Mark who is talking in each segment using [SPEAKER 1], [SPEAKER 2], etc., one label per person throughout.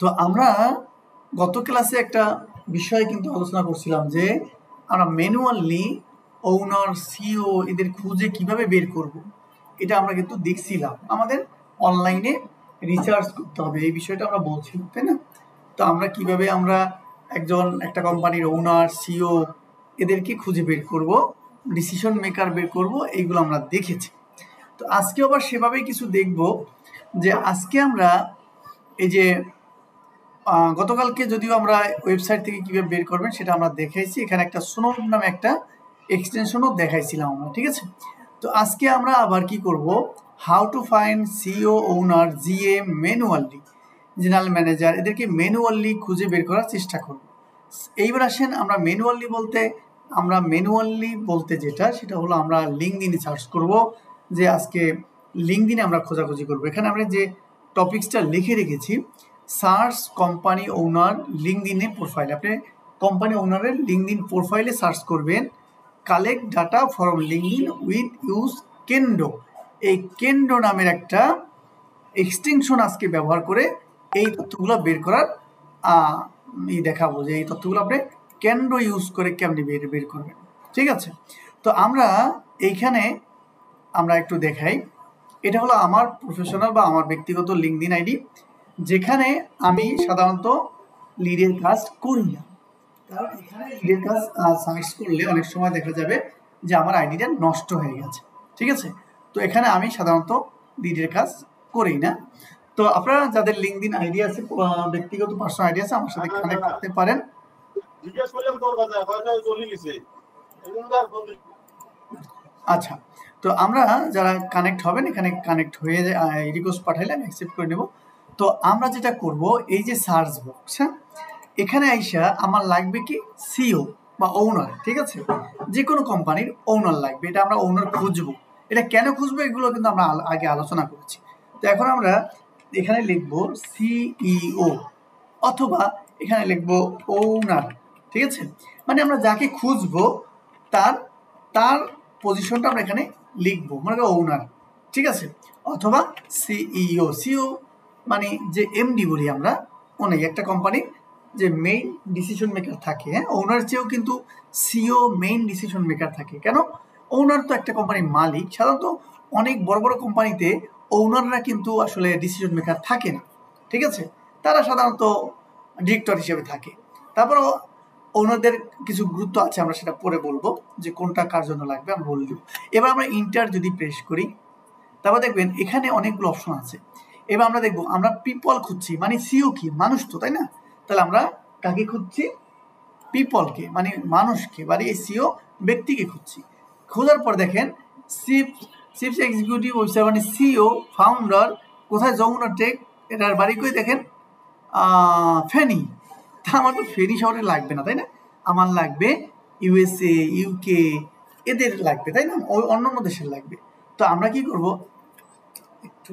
[SPEAKER 1] তো আমরা গত ক্লাসে একটা বিষয় কিন্তু আলোচনা করছিলাম যে আমরা ম্যানুয়ালি ওনার সিও এদের খুঁজে কিভাবে বের করব, এটা আমরা কিন্তু দেখছিলাম। আমাদের অনলাইনে রিসার্চ করতে হবে, এই বিষয়টা আমরা বলছিলাম, তাই না? তো আমরা কিভাবে আমরা একটা কোম্পানির ওনার সিও এদেরকে খুঁজে বের করব, ডিসিশন মেকার বের করব, এইগুলো আমরা দেখেছি। তো আজকে আবার সেভাবেই কিছু দেখব, যে আজকে আমরা এই যে গতকালকে যদিও আমরা ওয়েবসাইট থেকে কিভাবে বের করবেন সেটা আমরা দেখাইছি, এখানে একটা সোনোড নামে একটা এক্সটেনশনও দেখাইছিলাম আমরা, ঠিক আছে? তো আজকে আমরা আবার কি করব, how to find CEO owner GM manually, general manager, এদেরকে ম্যানুয়ালি খুঁজে বের করার চেষ্টা করব। এইবার আসেন আমরা ম্যানুয়ালি বলতে যেটা, সেটা হলো আমরা লিঙ্কডইনে সার্চ করব, যে আজকে লিঙ্কডইনে আমরা খোঁজাখুঁজি করব। এখানে আমরা যে টপিকসটা লিখে রেখেছি, সার্চ কোম্পানি ওনার লিঙ্কডইনে প্রোফাইল, আপনি কোম্পানি ওনারের লিঙ্কডইন প্রোফাইলে সার্চ করবেন collect data from LinkedIn with use Kendo. এই কেন্ডো নামের একটা এক্সটেনশন আজকে ব্যবহার করে এই তথ্যগুলো বের করার দেখাবো, যে এই তথ্যগুলো আপনি কেন্ডো ইউজ করে কেমনি বের করবেন, ঠিক আছে? তো আমরা এইখানে আমরা একটু দেখাই, এটা হলো আমার প্রফেশনাল বা আমার ব্যক্তিগত লিঙ্কডইন আইডি, যেখানে আমি সাধারণত লিডের কাজ করি না। কারণ এখানে লিডের কাজ সার্চ করলে অনেক সময় দেখা যাবে যে আমার আইডিটা নষ্ট হয়ে গেছে, ঠিক আছে? তো এখানে আমি সাধারণত লিডের কাজ করি না। তো আপনারা যাদের লিঙ্কডইন আইডি আছে, ব্যক্তিগত পার্সোনাল আইডি আছে, আমার সাথে কানেক্ট করতে পারেন। আচ্ছা, তো আমরা যারা কানেক্ট হবেন এখানে কানেক্ট হয়ে রিকোয়েস্ট পাঠাইলে আমি অ্যাকসেপ্ট করে নেব। তো আমরা যেটা করব, এই যে সার্চ বক্স, হ্যাঁ, এখানে আইসা আমার লাগবে কি সিও বা ওনার, ঠিক আছে? যে কোনো কোম্পানির ওনার লাগবে, এটা আমরা ওনার খুঁজবো। এটা কেন খুঁজবো এগুলো কিন্তু আমরা আগে আলোচনা করেছি। তো এখন আমরা এখানে লিখবো সিইও অথবা এখানে লিখবো ওনার, ঠিক আছে? মানে আমরা যাকে খুঁজবো তার তার পজিশনটা আমরা এখানে লিখবো, মনে করো ওনার, ঠিক আছে? অথবা সিইও, সিও মানে যে এমডি বলি আমরা, অনেক একটা কোম্পানির যে মেইন ডিসিশন মেকার থাকে, হ্যাঁ, ওনার চেয়েও কিন্তু সিও মেইন ডিসিশন মেকার থাকে। কেন? ওনার তো একটা কোম্পানির মালিক। সাধারণত অনেক বড় বড় কোম্পানিতে ওনাররা কিন্তু আসলে ডিসিশন মেকার থাকে না, ঠিক আছে? তারা সাধারণত ডিরেক্টর হিসেবে থাকে। তারপরেও ওনাদের কিছু গুরুত্ব আছে, আমরা সেটা পরে বলবো যে কোনটা কার জন্য লাগবে, আমরা বলে দেবো। এবার আমরা ইন্টার যদি প্রেস করি, তারপর দেখবেন এখানে অনেকগুলো অপশন আছে। এবার আমরা দেখবো আমরা পিপল খুঁজছি, মানে সিও কি মানুষ তো, তাই না? তাহলে আমরা কাকে খুঁজছি? পিপলকে, মানে মানুষকে, মানে এই সিও ব্যক্তিকে খুঁজছি। খোঁজার পর দেখেন চিফ এক্সিকিউটিভ অফিসার মানে সিও ফাউন্ডার কোথায়, যমুনা টেক, এটার বাড়ি কই দেখেন ফেনী। তা আমার তো ফেনী শহরে লাগবে না, তাই না? আমার লাগবে ইউএসএ, ইউকে, এদের লাগবে, তাই না? ওই অন্যান্য দেশের লাগবে। তো আমরা কি করব, একটু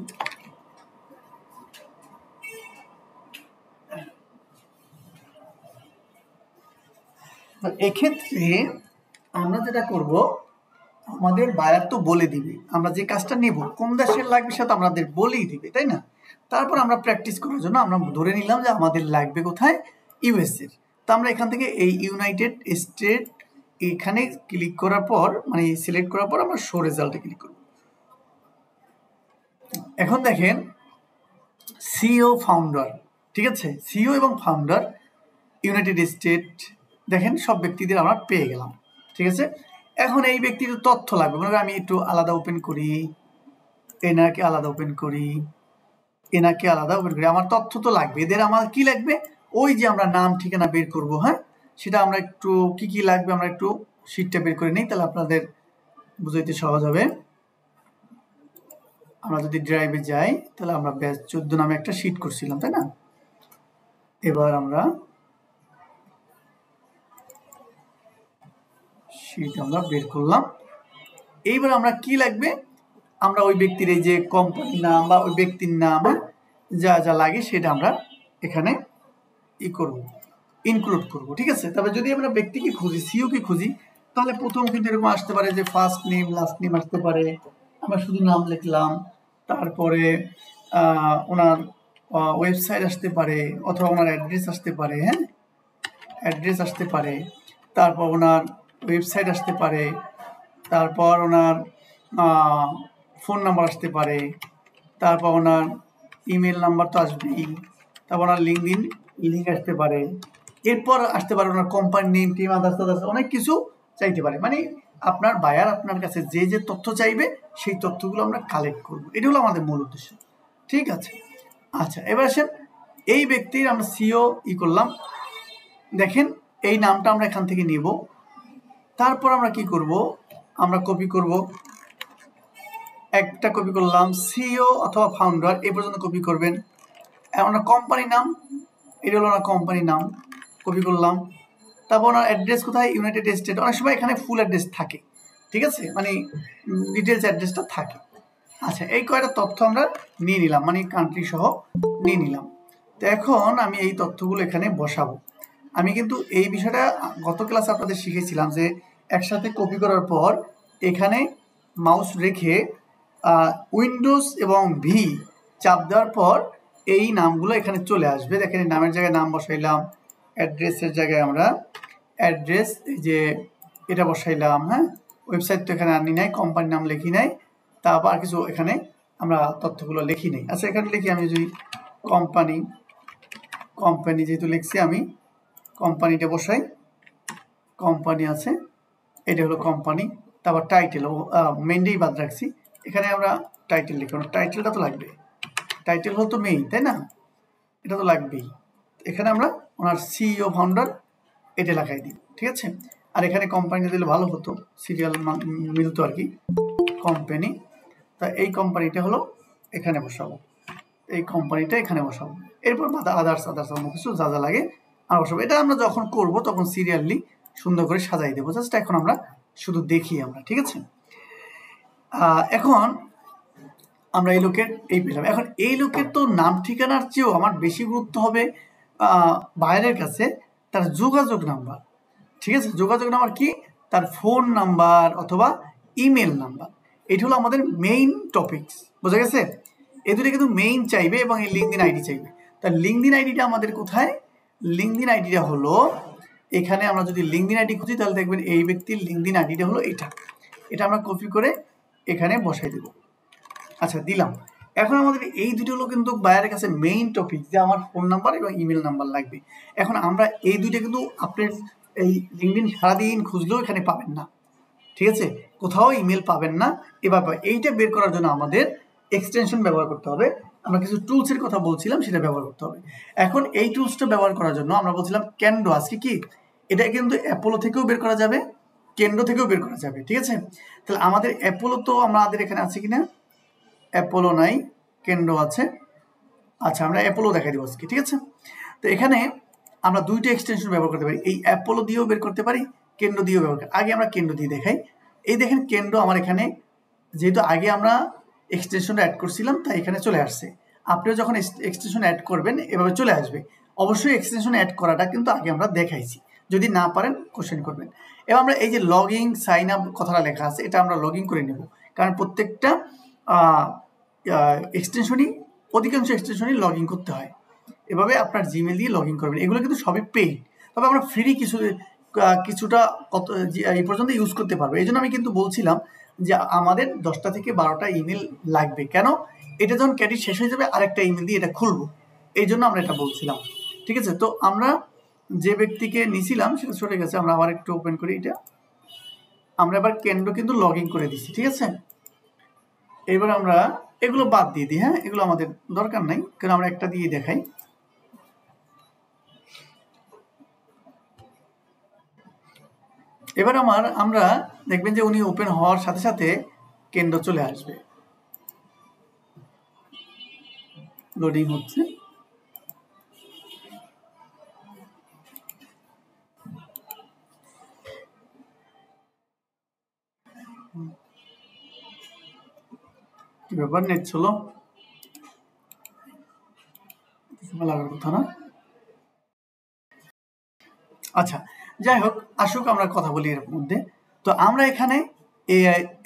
[SPEAKER 1] এক্ষেত্রে আমরা যেটা করব, আমাদের বায়ার তো বলে দিবে আমরা যে কাজটা নেব কোন দেশের লাগবে, সেটা আমাদের বলেই দিবে, তাই না? তারপর আমরা প্র্যাকটিস করার জন্য আমরা ধরে নিলাম যে আমাদের লাগবে কোথায়, ইউএসএ। তো আমরা এখান থেকে এই ইউনাইটেড স্টেট এখানে ক্লিক করার পর, মানে সিলেক্ট করার পর আমরা শো রেজাল্টে ক্লিক করব। এখন দেখেন সিও ফাউন্ডার, ঠিক আছে? সিও এবং ফাউন্ডার ইউনাইটেড স্টেট, দেখেন সব ব্যক্তিদের আমরা পেয়ে গেলাম, ঠিক আছে? এখন এই ব্যক্তির তথ্য লাগবে, মনে করি আমি একটু আলাদা ওপেন করি, এনাকে আলাদা ওপেন করি, এনাকে আলাদা ওপেন করি, আমার তথ্য তো লাগবে। এদের আমার কি লাগবে, ওই যে আমরা নাম ঠিকানা বের করব, হ্যাঁ, সেটা আমরা একটু কি কি লাগবে আমরা একটু শীটটা বের করে নিই, তাহলে আপনাদের বুঝাইতে সহজ হবে। আমরা যদি ড্রাইভে যাই, তাহলে আমরা ব্যাচ 14 নামে একটা শীট করছিলাম, তাই না? এবার আমরা শীট আমরা বের করলাম। এইবার আমরা কি লাগবে, আমরা ওই ব্যক্তির এই যে কোম্পানির নাম বা ওই ব্যক্তির নাম যা যা লাগে সেটা আমরা এখানে ইনক্লুড করব, ঠিক আছে? তবে যদি আমরা ব্যক্তিকে খুঁজি, সিওকে খুঁজি, তাহলে প্রথম কিন্তু এরকম আসতে পারে যে ফার্স্ট নেম লাস্ট নেম আসতে পারে, আমরা শুধু নাম লিখলাম, তারপরে ওনার ওয়েবসাইট আসতে পারে, অথবা ওনার অ্যাড্রেস আসতে পারে, হ্যাঁ অ্যাড্রেস আসতে পারে, তারপর ওনার ওয়েবসাইট আসতে পারে, তারপর ওনার ফোন নাম্বার আসতে পারে, তারপর ওনার ইমেল নাম্বার তো আসবেই, তারপর ওনার লিঙ্কডিন লিঙ্ক আসতে পারে, এরপর আসতে পারে ওনার কোম্পানি নেম, টিম, আদার্স অনেক কিছু চাইতে পারে। মানে আপনার বায়ার আপনার কাছে যে যে তথ্য চাইবে সেই তথ্যগুলো আমরা কালেক্ট করব, এটা হলো আমাদের মূল উদ্দেশ্য। ঠিক আছে, আচ্ছা এবার আসেন এই ব্যক্তির আমরা সিও করলাম। দেখেন এই নামটা আমরা এখান থেকে নেব, তারপর আমরা কি করব, আমরা কপি করব, একটা কপি করলাম, সিও অথবা ফাউন্ডার এই পর্যন্ত কপি করবেন। ওনার কোম্পানির নাম, এটা হলো ওনার কোম্পানির নাম, কপি করলাম। তারপর ওনার অ্যাড্রেস কোথায়, ইউনাইটেড স্টেট, অনেক সময় এখানে ফুল অ্যাড্রেস থাকে, ঠিক আছে, মানে ডিটেলস অ্যাড্রেসটা থাকে। আচ্ছা এই কয়টা তথ্য আমরা নিয়ে নিলাম, মানে কান্ট্রি সহ নিয়ে নিলাম। তো এখন আমি এই তথ্যগুলো এখানে বসাবো। আমি কিন্তু এই বিষয়টা গত ক্লাসে আপনাদের শিখেছিলাম যে একসাথে কপি করার পর এখানে মাউস রেখে উইন্ডোজ এবং ভি চাপ দেওয়ার পর এই নামগুলো এখানে চলে আসবে। দেখেন নামের জায়গায় নাম বসাইলাম, অ্যাড্রেসের জায়গায় আমরা অ্যাড্রেস এই যে এটা বসাইলাম, হ্যাঁ ওয়েবসাইট তো এখানে আনি নাই, কোম্পানির নাম লিখি নাই, তারপর কিছু এখানে আমরা তথ্যগুলো লিখি নেই। আচ্ছা এখানে লিখি আমি যদি কোম্পানি যেহেতু লিখছি আমি কোম্পানিটা বসাই, কোম্পানি আছে, এটা হলো কোম্পানি। তারপর টাইটেল মেইনটাই বাদ রাখছি, এখানে আমরা টাইটেল লিখব, টাইটেলটা তো লাগবে, টাইটেল হলো তো মেইন তাই না, এটা তো লাগবেই। এখানে আমরা ওনার সিইও ফাউন্ডার এটা লেখাই দিই, ঠিক আছে। আর এখানে কোম্পানিটা দিলে ভালো হতো, সিরিয়াল মিলতো আর কি, কোম্পানি। তা এই কোম্পানিটা হলো এখানে বসাবো, এই কোম্পানিটা এখানে বসাবো, এরপর আদার্স অন্য কিছু যা যা লাগে আর বসাবো। এটা আমরা যখন করব তখন সিরিয়ালি সুন্দর করে সাজাই দেবো, জাস্ট এখন আমরা শুধু দেখি আমরা, ঠিক আছে। এখন আমরা এই লোকের এই পেলাম। এখন এই লোকের তো নাম ঠিকানার চেয়েও আমার বেশি গুরুত্ব হবে বাইরের কাছে তার যোগাযোগ নাম্বার, ঠিক আছে। যোগাযোগ নাম্বার কি, তার ফোন নাম্বার অথবা ইমেল নাম্বার, এটা হলো আমাদের মেইন টপিকস, বোঝা গেছে। এই দুটো কিন্তু মেইন চাইবে এবং এই লিঙ্কডিন আইডি চাইবে। তার লিঙ্কডিন আইডিটা আমাদের কোথায়, লিঙ্কডিন আইডিটা হলো এখানে। আমরা যদি লিঙ্কডিন আইডি খুঁজি তাহলে দেখবেন এই ব্যক্তির লিঙ্কডিন আইডিটা হলো এটা আমরা কপি করে এখানে বসাই দেব। আচ্ছা দিলাম। এখন আমাদের এই দুটো হলো কিন্তু বায়ারের কাছে মেইন টপিক, যে আমার ফোন নাম্বার এবং ইমেল নাম্বার লাগবে। এখন আমরা এই দুইটা কিন্তু আপনার এই লিঙ্কডিন সারাদিন খুঁজলেও এখানে পাবেন না, ঠিক আছে, কোথাও ইমেল পাবেন না। এবার এইটা বের করার জন্য আমাদের এক্সটেনশন ব্যবহার করতে হবে। আমরা কিছু টুলসের কথা বলছিলাম, সেটা ব্যবহার করতে হবে। এখন এই টুলসটা ব্যবহার করার জন্য আমরা বলছিলাম ক্যান্ডো, আজকে কি এটা কিন্তু অ্যাপোলো থেকেও বের করা যাবে, ক্যান্ডো থেকেও বের করা যাবে, ঠিক আছে। তাহলে আমাদের অ্যাপোলো তো আমাদের এখানে আছে কিনা, অ্যাপোলো নাই, ক্যান্ডো আছে। আচ্ছা আমরা অ্যাপোলো দেখাই দেবো আজকে, ঠিক আছে। তো এখানে আমরা দুইটা এক্সটেনশন ব্যবহার করতে পারি, এই অ্যাপোলো দিয়েও বের করতে পারি, কেন্দ্র দিয়েও ব্যবহার করি। আগে আমরা কেন্দ্র দিয়ে দেখাই। এই দেখেন কেন্দ্র আমার এখানে, যেহেতু আগে আমরা এক্সটেনশনটা অ্যাড করছিলাম তাই এখানে চলে আসছে। আপনিও যখন এক্সটেনশন অ্যাড করবেন এভাবে চলে আসবে। অবশ্যই এক্সটেনশন অ্যাড করাটা কিন্তু আগে আমরা দেখাইছি, যদি না পারেন কোশ্চেন করবেন। এবার আমরা এই যে লগইন সাইন আপ কথাটা লেখা আছে, এটা আমরা লগ ইন করে নেব, কারণ প্রত্যেকটা এক্সটেনশনই, অধিকাংশ এক্সটেনশনই লগ ইন করতে হয়। এভাবে আপনার জিমেল দিয়ে লগ ইন করবেন। এগুলো কিন্তু সবই পেইড, তবে আমরা ফ্রি কিছুটা এই পর্যন্ত ইউজ করতে পারবো। এই জন্য আমি কিন্তু বলছিলাম যে আমাদের 10টা থেকে 12টা ইমেল লাগবে। কেন, এটা যখন ক্রেডিট শেষ হয়ে যাবে আরেকটা ইমেল দিয়ে এটা খুলবো, এই জন্য আমরা এটা বলছিলাম, ঠিক আছে। তো আমরা যে ব্যক্তিকে নিয়েছিলাম সেটা সরে গেছে, আমরা আবার একটু ওপেন করি এটা। আমরা এবার কেন্দ্র কিন্তু লগ ইন করে দিচ্ছি, ঠিক আছে। এবার আমরা এগুলো বাদ দিয়ে দিই, হ্যাঁ এগুলো আমাদের দরকার নাই, কারণ আমরা একটা দিয়ে দেখাই। এবার আমরা দেখবেন যে উনি ওপেন হওয়ার সাথে সাথে কেন্দ্র চলে আসবে, লোডিং হচ্ছে। কি ব্যাপার, নেট ছিল লাগার কথা না। আচ্ছা যাই হোক, আসুক আমরা কথা বলি এর মধ্যে। তো আমরা এখানে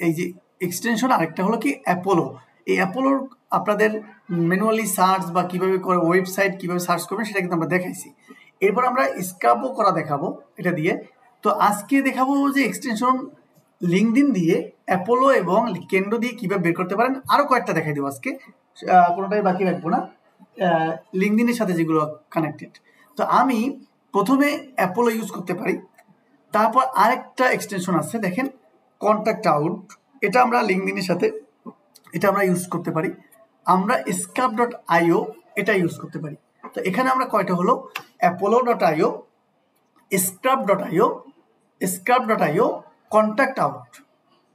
[SPEAKER 1] এই যে এক্সটেনশন, আরেকটা হলো কি অ্যাপোলো। এই অ্যাপোলোর আপনাদের ম্যানুয়ালি সার্চ বা কিভাবে করে ওয়েবসাইট কিভাবে সার্চ করবেন সেটা কিন্তু আমরা দেখাইছি। এরপর আমরা স্ক্রাবও করা দেখাবো এটা দিয়ে। তো আজকে দেখাবো যে এক্সটেনশন লিঙ্কডইন দিয়ে অ্যাপোলো এবং কেন্ডো দিয়ে কিভাবে বের করতে পারেন। আরো কয়েকটা দেখাই দেবো আজকে, কোনোটাই বাকি রাখবো না, লিঙ্কডইনের সাথে যেগুলো কানেক্টেড। তো আমি প্রথমে অ্যাপোলো ইউজ করতে পারি, তারপর আরেকটা এক্সটেনশন আছে দেখেন কন্ট্যাক্ট আউট, এটা আমরা লিঙ্কডইনের সাথে এটা আমরা ইউজ করতে পারি। আমরা scrub.io এটা ইউজ করতে পারি। তো এখানে আমরা কয়টা হলো apollo.io, scrub.io, কন্ট্যাক্ট আউট,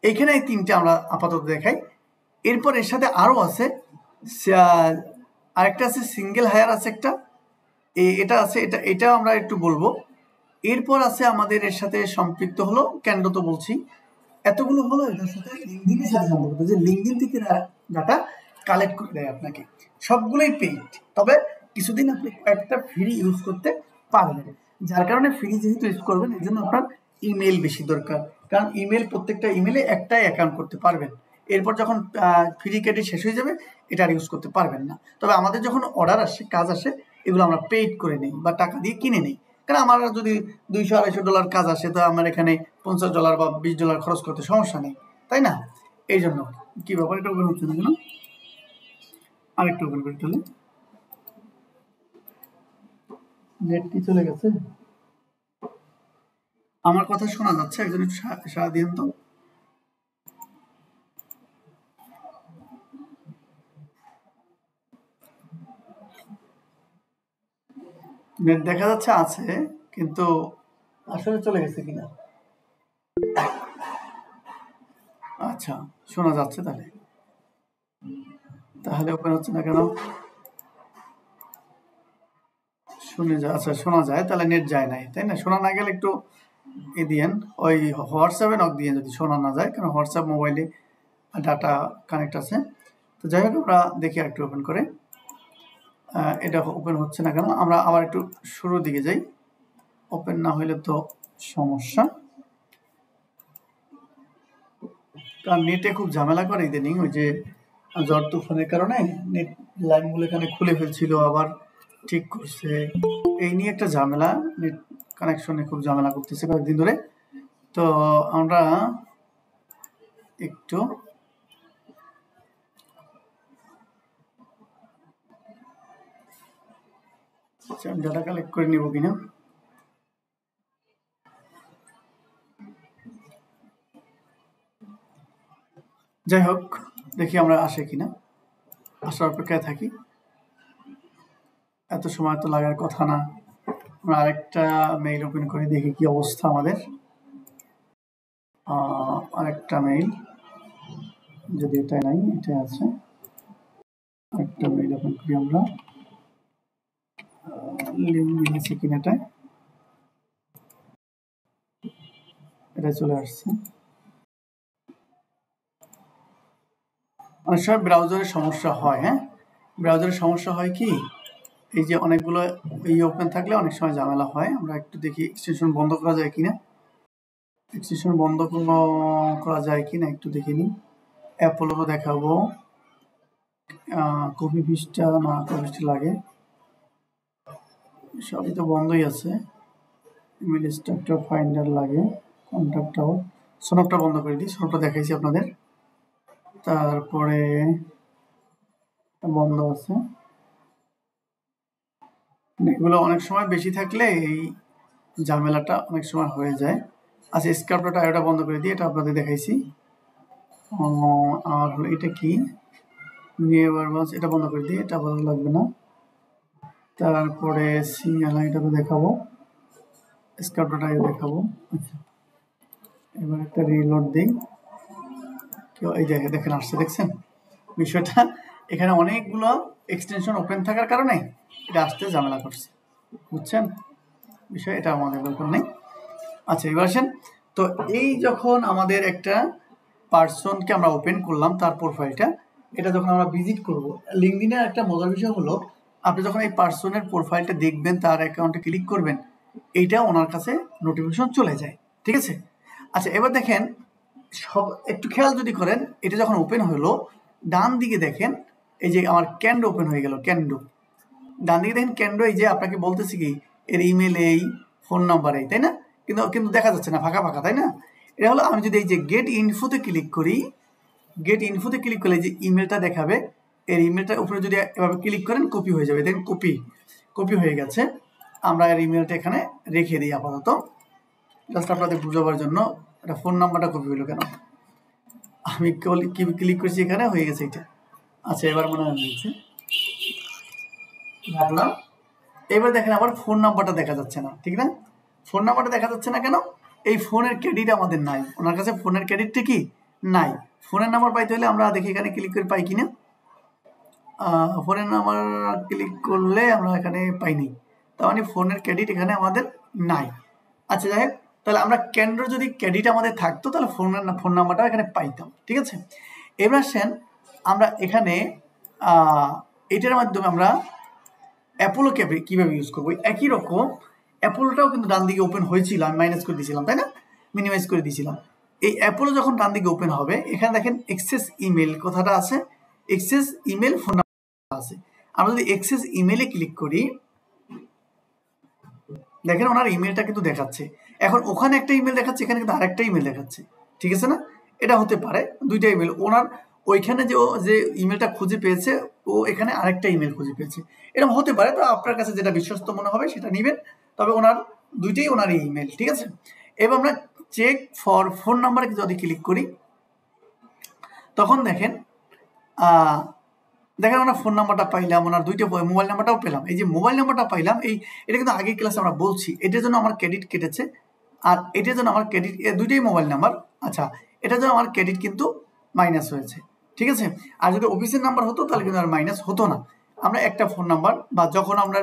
[SPEAKER 1] এখানে এই তিনটে আমরা আপাতত দেখাই। এরপর এর সাথে আরও আছে, আরেকটা আছে সিঙ্গেল হায়ার আছে একটা, এটা আছে, এটা আমরা একটু বলবো। এরপর আছে আমাদের এর সাথে সম্পৃক্ত হলো ক্যান্ডো, তো বলছি এতগুলো হলো এটার সাথে লিঙ্কডইনের সাথে সম্পর্কিত, যে লিঙ্কডইন থেকে ডাটা কালেক্ট করে দেয় আপনাকে। সবগুলোই পেইড, তবে কিছুদিন আপনি একটা ফ্রি ইউজ করতে পারবেন। যার কারণে ফ্রি যেহেতু ইউজ করবেন এর জন্য আপনার ইমেল বেশি দরকার, কারণ ইমেল প্রত্যেকটা ইমেলে একটাই অ্যাকাউন্ট করতে পারবেন। এরপর যখন ফ্রি ক্রেডিট শেষ হয়ে যাবে এটা আর ইউজ করতে পারবেন না। তবে আমাদের যখন অর্ডার আসে, কাজ আসে, এগুলো আমরা পেইড করে নিই বা টাকা দিয়ে কিনে নিই। কারণ আমার যদি $200-250 কাজ আসে, তো আমার এখানে $50 বা $20 খরচ করতে সমস্যা নেই, তাই না? এই জন্য কি ব্যাপার, এটা ওপেন হচ্ছে না কেন? আরেকটু ওপেন করি তাহলে। নেট কি চলে গেছে? আমার কথা শোনা যাচ্ছে? একজন একটু সাড়া দিন তো। নেট দেখা যাচ্ছে আছে, কিন্তু আসলে চলে গেছে কিনা। আচ্ছা, শোনা যাচ্ছে তাহলে। তাহলে ওপেন হচ্ছে না কেন? আচ্ছা শোনা যায়, তাহলে নেট যায় নাই, তাই না? শোনা না গেলে একটু দিয়েন, ওই হোয়াটসঅ্যাপে নক দিয়ে যদি শোনা না যায়, কারণ হোয়াটসঅ্যাপ মোবাইলে ডাটা কানেক্ট আছে। তো যাই হোক, আমরা দেখি একটু ওপেন করে। এটা ওপেন হচ্ছে না কেন? আমরা আবার একটু শুরুর দিকে যাই, ওপেন না হইলে তো সমস্যা। কারণ নেটে খুব ঝামেলা করে ইদানিং, ওই যে ঝড় তুফানের কারণে নেট লাইনগুলো এখানে খুলে ফেলছিল, আবার ঠিক করছে, এই নিয়ে একটা ঝামেলা, নেট কানেকশনে খুব ঝামেলা করতেছে কয়েকদিন ধরে। তো আমরা একটু ডাটা কালেক্ট করে নিব কিনা। যাই হোক, দেখি আমরা আসে কিনা, আসার অপেক্ষায় থাকি। এত সময় তো লাগার কথা না। আমরা আরেকটা মেইল ওপেন করে দেখি কি অবস্থা আমাদের। আরেকটা মেইল, যদি এটা নাই, এটা আছে, আরেকটা মেইল ওপেন করি আমরা। লিঙ্ক মিলেছে কিনা, এটা চলে আসছে। অনেক সময় ব্রাউজারের সমস্যা হয়। হ্যাঁ, ব্রাউজারের সমস্যা হয় কি, এই যে অনেকগুলো এই ওপেন থাকলে অনেক সময় ঝামেলা হয়। আমরা একটু দেখি এক্সটেনশন বন্ধ করা যায় কিনা, এক্সটেনশন বন্ধ করা যায় কিনা একটু দেখে নিই। অ্যাপোলো দেখাবো, কপি পিসটা না, কপি পিসটা লাগে, সবই তো বন্ধই আছে। ইমেল স্ট্রাকচার ফাইন্ডার লাগে, কন্ট্যাক্ট আউট, সোনপটা বন্ধ করে দিই, সোনপটা দেখাইছি আপনাদের। তারপরে বন্ধ আছে, এগুলো অনেক সময় বেশি থাকলে এই ঝামেলাটা অনেক সময় হয়ে যায়। আচ্ছা, স্ক্রাবটা এটা বন্ধ করে দিই, এটা আপনাদের দেখাইছি। আর হলো এটা কি, এটা বন্ধ করে দিই, এটা ভালো লাগবে না। তারপরে এটা তো দেখাবো, স্ক্রাবটা দেখাবো। আচ্ছা, এবার একটা রিলোড দিই। কেউ এই দেখেন আসছে, দেখছেন বিষয়টা? এখানে অনেকগুলো এক্সটেনশন ওপেন থাকার কারণে এটা আসতে ঝামেলা করছে, বুঝছেন বিষয়? এটা আমাদের দরকার নেই। আচ্ছা, এবার আসেন। তো এই যখন আমাদের একটা পার্সনকে আমরা ওপেন করলাম, তার প্রোফাইলটা, এটা যখন আমরা ভিজিট করব, লিঙ্কডইনের একটা মজার বিষয় হলো, আপনি যখন এই পার্সনের প্রোফাইলটা দেখবেন, তার অ্যাকাউন্টে ক্লিক করবেন, এইটা ওনার কাছে নোটিফিকেশন চলে যায়, ঠিক আছে? আচ্ছা, এবার দেখেন, একটু খেয়াল যদি করেন, এটা যখন ওপেন হলো, ডান দিকে দেখেন এই যে আমার ক্যান্ডো ওপেন হয়ে গেল, ক্যান্ডো ডান দিকে দেখেন ক্যান্ডো, এই যে আপনাকে বলতেছি কি এর ইমেল এই, ফোন নাম্বার এই, তাই না? কিন্তু কিন্তু দেখা যাচ্ছে না, ফাঁকা ফাঁকা, তাই না? এটা হলো আমি যদি এই যে গেট ইনফোতে ক্লিক করি, গেট ইনফোতে ক্লিক করলে যে ইমেলটা দেখাবে, এর ইমেলটার উপরে যদি এভাবে ক্লিক করেন কপি হয়ে যাবে। দেখেন কপি হয়ে গেছে। আমরা এর ইমেলটা এখানে রেখে দিই আপাতত, জাস্ট আপনাদের বুঝাবার জন্য। এটা ফোন নাম্বারটা কপি হলো কেন, আমি ক্লিক করছি এখানে, হয়ে গেছে এটা। আচ্ছা এবার মনে হয়েছে, রাখলাম। এবার দেখেন আবার ফোন নাম্বারটা দেখা যাচ্ছে না, ঠিক না? ফোন নাম্বারটা দেখা যাচ্ছে না কেন? এই ফোনের ক্রেডিট আমাদের নাই, ওনার কাছে ফোনের ক্রেডিটটা কি নাই। ফোনের নাম্বার পাইতে হলে আমরা দেখি এখানে ক্লিক করে পাই কিনা। ফোনের নাম্বার ক্লিক করলে আমরা এখানে পাইনি, তার মানে ফোনের ক্রেডিট এখানে আমাদের নাই। আচ্ছা যাই হোক, তাহলে আমরা ক্যান্ডোর যদি ক্রেডিট আমাদের থাকতো তাহলে ফোন নাম্বারটা এখানে পাইতাম, ঠিক আছে? এবার আসেন আমরা এখানে এটার মাধ্যমে আমরা অ্যাপোলোকে কীভাবে ইউজ করবো। একই রকম অ্যাপোলোটাও কিন্তু ডান দিকে ওপেন হয়েছিল, আমি মাইনাস করে দিয়েছিলাম, তাই না? মিনিমাইজ করে দিয়েছিলাম। এই অ্যাপোলো যখন ডান দিকে ওপেন হবে, এখানে দেখেন এক্সেস ইমেল কথাটা আছে, এক্সেস ইমেল ফোন নাম্বার আছে। আমরা যদি এক্সেস ইমেলে ক্লিক করি, দেখেন ওনার ইমেলটা কিন্তু দেখাচ্ছে। এখন ওখানে একটা ইমেল দেখাচ্ছে, এখানে কিন্তু আরেকটা ইমেল দেখাচ্ছে, ঠিক আছে না? এটা হতে পারে দুইটা ইমেল, ওনার ওইখানে যে ইমেলটা খুঁজে পেয়েছে ও এখানে আরেকটা ইমেল খুঁজে পেয়েছে, এরকম হতে পারে। তো আপনার কাছে যেটা বিশ্বস্ত মনে হবে সেটা নেবেন, তবে ওনার দুইটাই ওনার ইমেল, ঠিক আছে? এবার আমরা চেক ফর ফোন নাম্বারে যদি ক্লিক করি, তখন দেখেন ওনার ফোন নাম্বারটা পাইলাম, ওনার দুইটা মোবাইল নাম্বারটাও পেলাম। এই যে মোবাইল নাম্বারটা পাইলাম, এটা কিন্তু আগের ক্লাসে আমরা বলছি, এটার জন্য আমার ক্রেডিট কেটেছে, আর এটার জন্য আমার ক্রেডিট, দুইটাই মোবাইল নাম্বার। আচ্ছা, এটার জন্য আমার ক্রেডিট কিন্তু মাইনাস হয়েছে, ঠিক আছে? আর যদি অফিসের নাম্বার হতো তাহলে কিন্তু আর মাইনাস হতো না। আমরা একটা ফোন নাম্বার বা যখন আমরা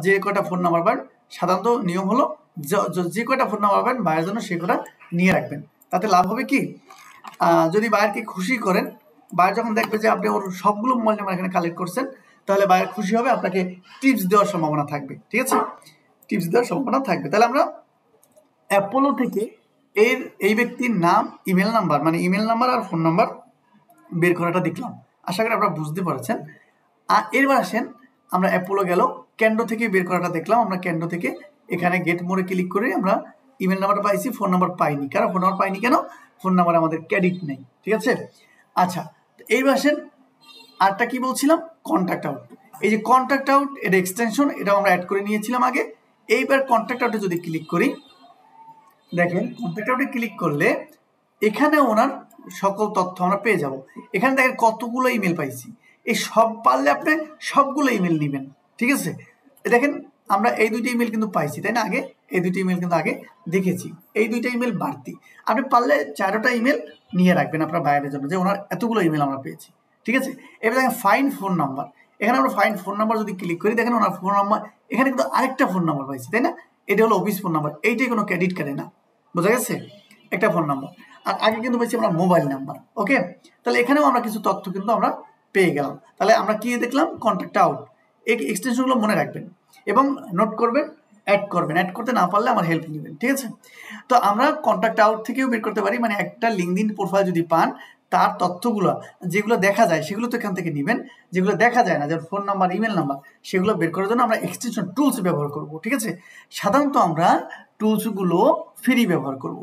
[SPEAKER 1] যে কয়টা ফোন নাম্বার পান, সাধারণত নিয়ম হলো যে কয়টা ফোন নাম্বার পাবেন বাইরের জন্য সে কয়টা নিয়ে রাখবেন। তাতে লাভ হবে কি, যদি বাইরকে খুশি করেন, বাইরে যখন দেখবে যে আপনি ওর সবগুলো মোবাইল নাম্বার এখানে কালেক্ট করছেন, তাহলে বাইরে খুশি হবে, আপনাকে টিপস দেওয়ার সম্ভাবনা থাকবে, ঠিক আছে? টিপস দেওয়ার সম্ভাবনা থাকবে। তাহলে আমরা অ্যাপোলো থেকে এই ব্যক্তির নাম, ইমেল নাম্বার, মানে ইমেল নাম্বার আর ফোন নাম্বার বের করাটা দেখলাম, আশা করি আপনারা বুঝতে পারছেন। আর এরবার আসেন আমরা অ্যাপোলো গেল, ক্যান্ডো থেকে বের করাটা দেখলাম। আমরা ক্যান্ডো থেকে এখানে গেট মোড়ে ক্লিক করে আমরা ইমেল নাম্বার পাইছি, ফোন নাম্বার পাইনি। কারণ ফোন নাম্বার পাইনি কেন? ফোন নাম্বার আমাদের ক্রেডিট নেই, ঠিক আছে? আচ্ছা, এইবার আসেন আরটা কি বলছিলাম, কন্ট্যাক্ট আউট। এই যে কন্ট্যাক্ট আউট, এটা এক্সটেনশন, এটাও আমরা অ্যাড করে নিয়েছিলাম আগে। এইবার কন্ট্যাক্ট আউটে যদি ক্লিক করি, দেখেন কন্ট্যাক্ট আউটে ক্লিক করলে এখানে ওনার সকল তথ্য আমরা পেয়ে যাব। এখানে দেখেন কতগুলো ইমেল পাইছি, এই সব পারলে আপনি সবগুলো ইমেল নেবেন, ঠিক আছে? দেখেন আমরা এই দুইটা ইমেল কিন্তু পাইছি, তাই না? আগে এই দুইটা ইমেল কিন্তু আগে দেখেছি, এই দুইটা ইমেল বাড়তি। আপনি পারলে 4টা ইমেল নিয়ে রাখবেন আপনার বাইরের জন্য, যে ওনার এতগুলো ইমেল আমরা পেয়েছি, ঠিক আছে? এবার দেখেন ফাইন ফোন নাম্বার, এখানে আমরা ফাইন ফোন নাম্বার যদি ক্লিক করি, দেখেন ওনার ফোন নাম্বার, এখানে কিন্তু আরেকটা ফোন নাম্বার পাইছি, তাই না? এটা হলো অফিস ফোন নাম্বার, এইটাই কোনো ক্রেডিট কার্ডে না, বোঝা গেছে? একটা ফোন নাম্বার, আর আগে কিন্তু পেয়েছি আমরা মোবাইল নাম্বার। ওকে, তাহলে এখানেও আমরা কিছু তথ্য কিন্তু আমরা পেয়ে গেলাম। তাহলে আমরা কি দেখলাম, কন্ট্যাক্ট আউট। এই এক্সটেনশনগুলো মনে রাখবেন এবং নোট করবেন, অ্যাড করবেন। অ্যাড করতে না পারলে আমার হেল্প নেবেন, ঠিক আছে? তো আমরা কন্ট্যাক্ট আউট থেকেও বের করতে পারি, মানে একটা লিঙ্কডইন প্রোফাইল যদি পান, তার তথ্যগুলো যেগুলো দেখা যায় সেগুলো তো এখান থেকে নেবেন, যেগুলো দেখা যায় না, যেমন ফোন নাম্বার, ইমেল নাম্বার, সেগুলো বের করার জন্য আমরা এক্সটেনশন টুলস ব্যবহার করব, ঠিক আছে? সাধারণত আমরা টুলসগুলো ফ্রি ব্যবহার করব,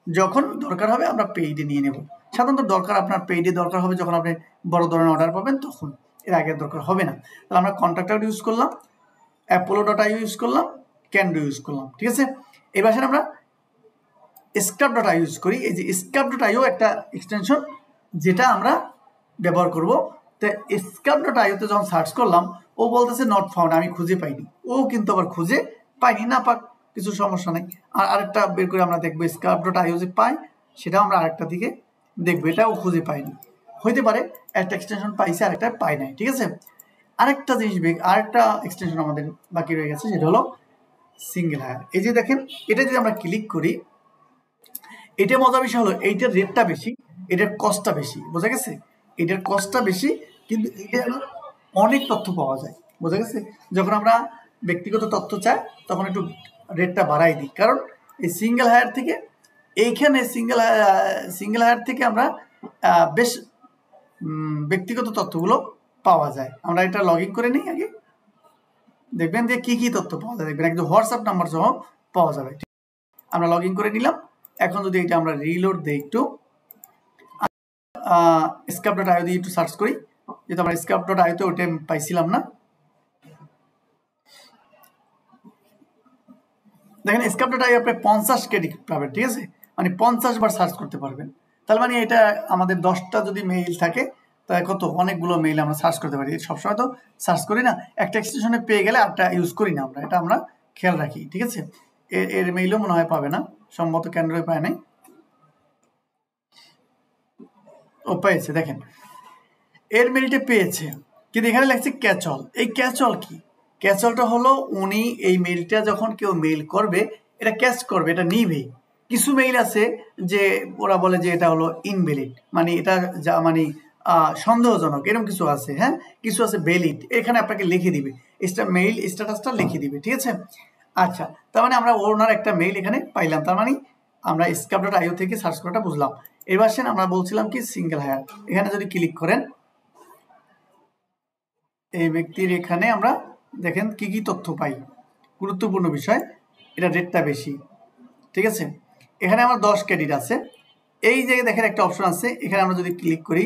[SPEAKER 1] যখন দরকার হবে আমরা পেইডে নিয়ে নেব। সাধারণত দরকার আপনার পেইডে দরকার হবে যখন আপনি বড় ধরনের অর্ডার পাবেন, তখন, এর আগে দরকার হবে না। তাহলে আমরা কন্ট্যাক্ট আউট ইউজ করলাম, apollo.io ইউজ করলাম, ক্যান্ডো ইউজ করলাম, ঠিক আছে? এবার আসেন আমরা scrap.io ইউজ করি। এই যে scrap.io একটা এক্সটেনশন যেটা আমরা ব্যবহার করব। তো scrap.io তে যখন সার্চ করলাম, ও বলতেছে নট ফাউন্ড, আমি খুঁজে পাইনি। ও কিন্তু আবার খুঁজে পাইনি, না পাক কিছু সমস্যা নেই। আর আরেকটা বের করে আমরা দেখবো scrap.io যে পাই, সেটাও আমরা আরেকটা দিকে দেখবো, এটাও খুঁজে পাইনি। হইতে পারে একটা এক্সটেনশন পাইছে আরেকটা পাই নাই, ঠিক আছে? আরেকটা জিনিস, আরেকটা এক্সটেনশন আমাদের বাকি রয়ে গেছে, সেটা হলো সিঙ্গেল হায়ার। এই যে দেখেন, এটা যদি আমরা ক্লিক করি, এটা মজার বিষয় হলো এইটার রেটটা বেশি, এটার কস্টটা বেশি, বোঝা গেছে? এটার কস্টটা বেশি, কিন্তু এটা অনেক তথ্য পাওয়া যায়, বোঝা গেছে? যখন আমরা ব্যক্তিগত তথ্য চাই তখন একটু রেটটা বাড়াই দিই, কারণ এই সিঙ্গেল হায়ার থেকে, এইখানে সিঙ্গেল হায়ার থেকে আমরা বেশ ব্যক্তিগত তথ্যগুলো পাওয়া যায়। আমরা এটা লগ ইন করে নিই আগে, দেখবেন যে কি কি তথ্য পাওয়া যায়, দেখবেন একদম হোয়াটসঅ্যাপ নাম্বার সহ পাওয়া যাবে। আমরা লগ ইন করে নিলাম। এখন যদি এটা আমরা রিলোড দিই, একটু scap.io দিয়ে একটু সার্চ করি, যেহেতু আমরা scap.io তে ওটা পাইছিলাম না। দেখেন scap.io আপনি 50 ক্রেডিট পাবেন, ঠিক আছে, মানে 50 বার সার্চ করতে পারবেন। তার মানে এটা আমাদের 10টা যদি মেইল থাকে তাহলে কত অনেকগুলো মেইল আমরা সার্চ করতে পারি। সবসময় তো সার্চ করি না, একটা এক্সটেনশনে পেয়ে গেলে আরটা ইউজ করি না আমরা, এটা আমরা খেয়াল রাখি, ঠিক আছে। এর মেইলও মনে হয় পাবে না, সম্ভবত ক্যান্ড্রয় পায় নাই। ও পেয়েছে, দেখেন এর মেইলটা পেয়েছে, কিন্তু এখানে লাগছে ক্যাচল। এই ক্যাচল কি? ক্যাচলটা হলো উনি এই মেইলটা যখন কেউ মেইল করবে এটা ক্যাচ করবে, এটা নিবে। কিছু মেইল আছে যে ওরা বলে যে এটা হলো ইনভ্যালিড, মানে এটা যা মানে সন্দেহজনক, এরকম কিছু আছে, হ্যাঁ, কিছু আছে ভ্যালিড, এখানে আপনাকে লিখে দিবে, এটা মেইল স্ট্যাটাসটা লিখে দিবে, ঠিক আছে। আচ্ছা, তার মানে আমরা ওনার একটা মেইল এখানে পাইলাম, তার মানে আমরা scap.io থেকে সার্চ করাটা বুঝলাম। এবার আসেন আমরা বলছিলাম কি সিঙ্গেল হায়ার, এখানে যদি ক্লিক করেন এই ব্যক্তির এখানে আমরা দেখেন কি কি তথ্য পাই, গুরুত্বপূর্ণ বিষয়, এটা রেটটা বেশি, ঠিক আছে। এখানে আমার 10 ক্রেডিট আছে। এই জায়গায় দেখেন একটা অপশন আছে, এখানে আমরা যদি ক্লিক করি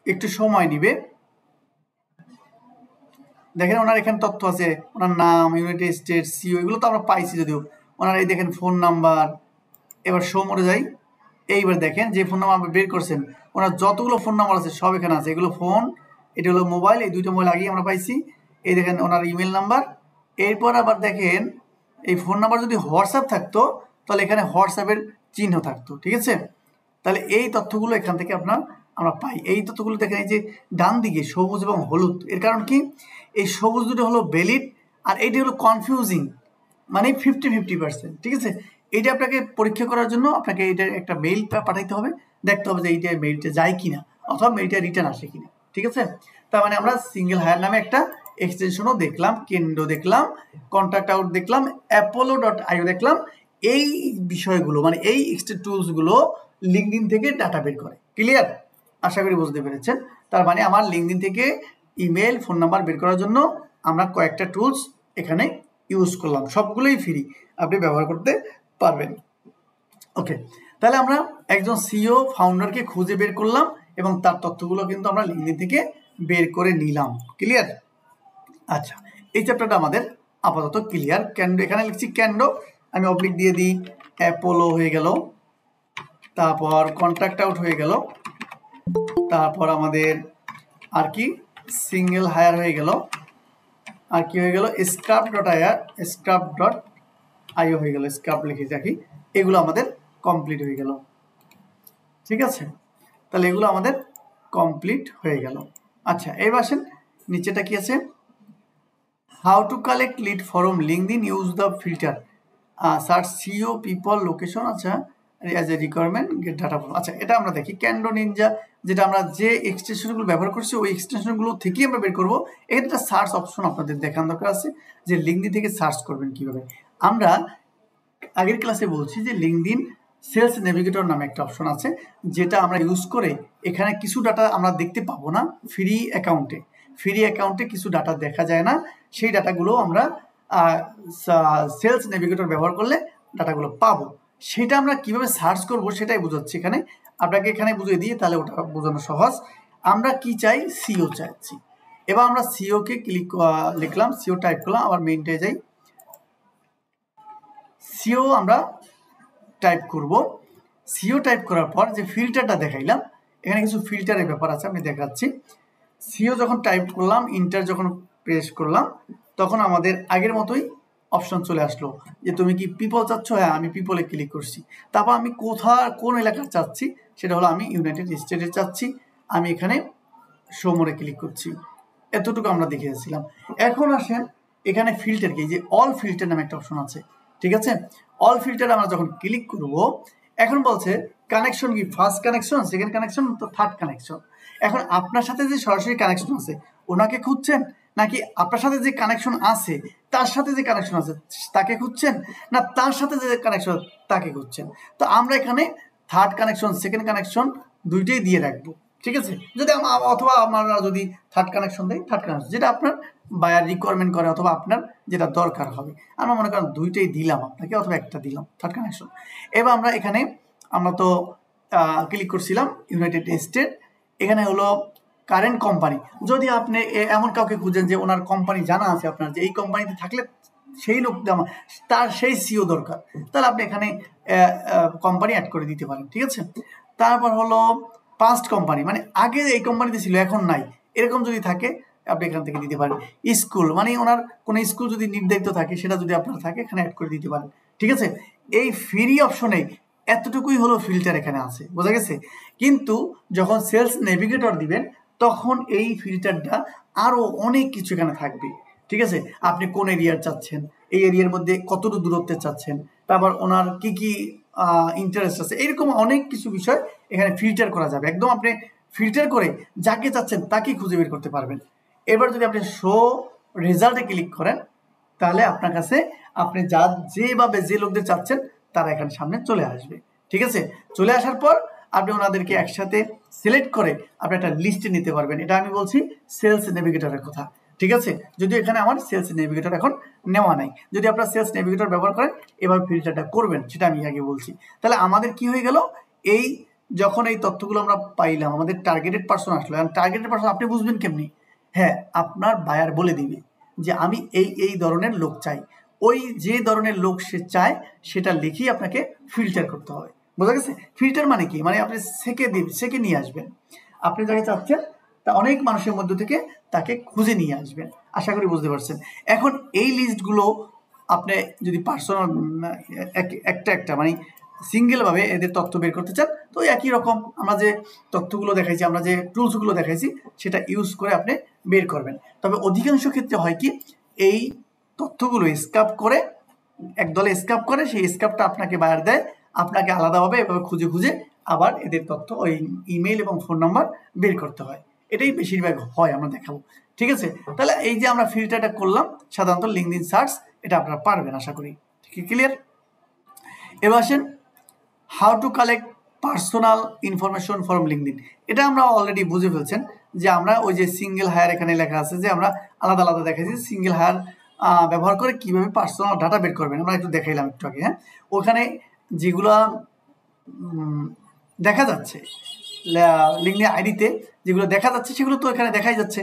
[SPEAKER 1] একটু সময় নিবে। দেখেন ওনার এখানে তথ্য আছে, ওনার নাম, ইউনাইটেড স্টেটস, সিও, এগুলো তো আমরা পাইছি যদিও। ওনার এই দেখেন ফোন নাম্বার, এবার শো মোডে যাই, এইবার দেখেন যে ফোন নাম্বার আপনি বের করছেন, ওনার যতগুলো ফোন নাম্বার আছে সব এখানে আছে, এগুলো ফোন, এটা হলো মোবাইল, এই দুইটা মোবাইল আগেই আমরা পাইছি। এই দেখেন ওনার ইমেল নাম্বার, এরপর আবার দেখেন এই ফোন নাম্বার যদি হোয়াটসঅ্যাপ থাকতো তাহলে এখানে হোয়াটসঅ্যাপের চিহ্ন থাকতো, ঠিক আছে। তাহলে এই তথ্যগুলো এখান থেকে আমরা পাই। এই তথ্যগুলো দেখেন এই যে ডান দিকে সবুজ এবং হলুদ, এর কারণ কি? এই সবুজ দুটো হলো ভ্যালিড আর এইটি হলো কনফিউজিং, মানে 50-50%, ঠিক আছে। এইটা আপনাকে পরীক্ষা করার জন্য আপনাকে এটা একটা মেইল পাঠাইতে হবে, দেখতে হবে যে এইটা মেইলটা যায় কিনা অথবা মেইলটা রিটার্ন আসে কিনা, ঠিক আছে। তার মানে আমরা সিঙ্গেল হায়ার নামে একটা এক্সটেনশনও দেখলাম, কেন্ডো দেখলাম, কন্ট্যাক্ট আউট দেখলাম, apollo.io দেখলাম। এই বিষয়গুলো মানে এই টুলসগুলো লিঙ্কডইন থেকে ডাটা বের করে। ক্লিয়ার? আশা করি বুঝতে পেরেছেন। তার মানে আমার লিঙ্কডইন থেকে ইমেল, ফোন নাম্বার বের করার জন্য আমরা কয়েকটা টুলস এখানে ইউজ করলাম, সবগুলোই ফ্রি, আপনি ব্যবহার করতে পারবেন। ওকে, তাহলে আমরা একজন সিইও ফাউন্ডারকে খুঁজে বের করলাম এবং তার তথ্যগুলো কিন্তু আমরা লিঙ্কডইন থেকে বের করে নিলাম। ক্লিয়ার? আচ্ছা, এই চ্যাপ্টারটা আমাদের আপাতত ক্লিয়ার। ক্যান্ডো, এখানে লিখছি ক্যান্ডো, আমি অবলিক দিয়ে দিই, অ্যাপোলো হয়ে গেল, তারপর কন্ট্রাক্ট আউট হয়ে গেল, তারপর আমাদের আর কি সিঙ্গেল হায়ার হয়ে গেল, আর কি হয়ে গেল scap.io হয়ে গেল, স্ক্রাপ লিখে রাখি, এগুলো আমাদের কমপ্লিট হয়ে গেল, ঠিক আছে। তাহলে এগুলো আমাদের কমপ্লিট হয়ে গেল। আচ্ছা, এবার আসেন নিচেটা কি আছে, how to collect lead from LinkedIn, use the filter, search CEO people location, আচ্ছা as a requirement get data. আচ্ছা, এটা আমরা দেখি ক্যান্ডো নিনজা, যেটা আমরা যে এক্সটেনশনগুলো ব্যবহার করছি ওই এক্সটেনশনগুলো থেকেই আমরা বের করবো। এখানে একটা সার্চ অপশন আপনাদের দেখানো দরকার আছে যে লিঙ্কডইন থেকে সার্চ করবেন কিভাবে। আমরা আগের ক্লাসে বলছি যে লিঙ্কডইন সেলস নেভিগেটর নামে একটা অপশন আছে, যেটা আমরা ইউজ করে এখানে কিছু ডাটা আমরা দেখতে পাবো না, ফ্রি অ্যাকাউন্টে কিছু ডাটা দেখা যায় না, সেই ডাটাগুলো আমরা সেলস নেভিগেটর ব্যবহার করলে ডাটাগুলো পাবো। সেটা আমরা কিভাবে সার্চ করব সেটাই বোঝাচ্ছি এখানে, আপনাকে এখানে বুঝিয়ে দিয়ে, তাহলে ওটা বোঝানো সহজ। আমরা কি চাই? সিও চাইছি। এবার আমরা সিওকে লিখলাম, সিও টাইপ করলাম, আবার মেইনটে যাই, সিও আমরা টাইপ করব। সিও টাইপ করার পর যে ফিল্টারটা দেখাইলাম, এখানে কিছু ফিল্টারের ব্যাপার আছে, আমি দেখাচ্ছি। সিও যখন টাইপ করলাম, ইন্টার যখন প্রেস করলাম, তখন আমাদের আগের মতোই অপশন চলে আসলো যে তুমি কি পিপল চাচ্ছ? হ্যাঁ, আমি পিপলে ক্লিক করছি। তারপর আমি কোন এলাকার চাচ্ছি, সেটা হলো আমি ইউনাইটেড স্টেটের চাচ্ছি, আমি এখানে শো মোডে ক্লিক করছি। এতটুকু আমরা দেখিয়েছিলাম। এখন আসেন এখানে ফিল্টার কি, যে অল ফিল্টার নামে একটা অপশন আছে, ঠিক আছে। অল ফিল্টার আমরা যখন ক্লিক করব, এখন বলছে কানেকশন কি, ফার্স্ট কানেকশন, সেকেন্ড কানেকশন, তো থার্ড কানেকশন। এখন আপনার সাথে যে সরাসরি কানেকশন আছে ওনাকে খুঁজছেন, নাকি আপনার সাথে যে কানেকশন আছে তার সাথে যে কানেকশন আছে তাকে খুঁজছেন, না তার সাথে যে কানেকশন তাকে খুঁজছেন? তো আমরা এখানে থার্ড কানেকশন, সেকেন্ড কানেকশন দুইটাই দিয়ে রাখবো, ঠিক আছে। যদি অথবা আমরা যদি থার্ড কানেকশন দেই, থার্ড কানেকশন যেটা আপনার বায়ার রিকোয়ারমেন্ট করে অথবা আপনার যেটা দরকার হবে। আমরা মনে করেন দুইটাই দিলাম আপনাকে অথবা একটা দিলাম থার্ড কানেকশন। এবার আমরা এখানে আমরা তো ক্লিক করছিলাম ইউনাইটেড স্টেট, এখানে হলো কারেন্ট কোম্পানি। যদি আপনি এমন কাউকে খুঁজেন যে ওনার কোম্পানি জানা আছে আপনার, যে এই কোম্পানিতে থাকলে সেই লোক তার সেই সিও দরকার, তাহলে আপনি এখানে কোম্পানি অ্যাড করে দিতে পারেন। ঠিক আছে। তারপর হলো পাস্ট কোম্পানি, মানে আগে এই কোম্পানিতে ছিল এখন নাই, এরকম যদি থাকে আপনি এখান থেকে দিতে পারেন। স্কুল মানে ওনার কোনো স্কুল যদি নির্ধারিত থাকে সেটা যদি আপনার থাকে এখানে অ্যাড করে দিতে পারেন। ঠিক আছে। এই ফ্রি অপশনে এতটুকুই হলো ফিল্টার এখানে আছে, বোঝা গেছে। কিন্তু যখন সেলস নেভিগেটর দিবেন তখন এই ফিল্টারটা আরো অনেক কিছু এখানে থাকবে। ঠিক আছে। আপনি কোন এরিয়ার চাচ্ছেন, এই এরিয়ার মধ্যে কতটুকু দূরত্বে চাচ্ছেন, তারপর ওনার কি কি ইন্টারেস্ট আছে, এরকম অনেক কিছু বিষয় এখানে ফিল্টার করা যাবে। একদম আপনি ফিল্টার করে যাকে চাচ্ছেন তাকেই খুঁজে বের করতে পারবেন। এবার যদি আপনি শো রেজাল্টে ক্লিক করেন তাহলে আপনার কাছে আপনি যেভাবে যে লোকদের চাচ্ছেন তারা এখানে সামনে চলে আসবে। ঠিক আছে। চলে আসার পর আপনি ওনাদেরকে একসাথে সিলেক্ট করে আপনি একটা লিস্টে নিতে পারবেন। এটা আমি বলছি সেলস নেভিগেটরের কথা। ঠিক আছে। যদিও এখানে আমার সেলস নেভিগেটর এখন নেওয়া নাই। যদি আপনারা সেলস নেভিগেটর ব্যবহার করেন এবার ফিল্টারটা করবেন, সেটা আমি আগে বলছি। তাহলে আমাদের কি হয়ে গেল, এই যখন এই তথ্যগুলো আমরা পাইলাম আমাদের টার্গেটেড পার্সন আসলো। টার্গেটেড পার্সন আপনি বুঝবেন কেমনি? হ্যাঁ, আপনার বায়ার বলে দিবে যে আমি এই ধরনের লোক চাই। ওই যে ধরনের লোক সে চায় সেটা লিখেই আপনাকে ফিল্টার করতে হবে। বোঝা গেছে? ফিল্টার মানে কি, মানে আপনি সেকে নিয়ে আসবেন। আপনি যাকে চাচ্ছেন তা অনেক মানুষের মধ্য থেকে তাকে খুঁজে নিয়ে আসবেন। আশা করি বুঝতে পারছেন। এখন এই লিস্টগুলো আপনি যদি পার্সোনাল একটা মানে সিঙ্গেলভাবে এদের তথ্য বের করতে চান তো একই রকম আমরা যে তথ্যগুলো দেখাইছি, আমরা যে টুলসগুলো দেখাইছি সেটা ইউজ করে আপনি বের করবেন। তবে অধিকাংশ ক্ষেত্রে হয় কি, এই তথ্যগুলো স্ক্যাপ করে একদলে স্ক্যাপ করে, সেই স্ক্যাপটা আপনাকে বায়ার দেয়, আপনাকে আলাদাভাবে এভাবে খুঁজে খুঁজে আবার এদের তথ্য ওই ইমেল এবং ফোন নাম্বার বের করতে হয়। এটাই বেশিরভাগ হয়, আমরা দেখাবো। ঠিক আছে। তাহলে এই যে আমরা ফিল্টারটা করলাম সাধারণত লিঙ্কডইন সার্চ, এটা আপনারা পারবেন আশা করি। ঠিক ক্লিয়ার? এবার আসেন how to collect personal information from LinkedIn. এটা আমরা অলরেডি বুঝে ফেলছেন যে আমরা ওই যে সিঙ্গেল হায়ার এখানে লেখা আছে যে আমরা আলাদা আলাদা দেখাইছি সিঙ্গেল হায়ার ব্যবহার করে কিভাবে পার্সোনাল ডাটা বের করবেন আমরা একটু দেখাইলাম একটু আগে। হ্যাঁ, ওখানে যেগুলো দেখা যাচ্ছে লিঙ্কডইন আইডিতে যেগুলো দেখা যাচ্ছে সেগুলো তো এখানে দেখাই যাচ্ছে।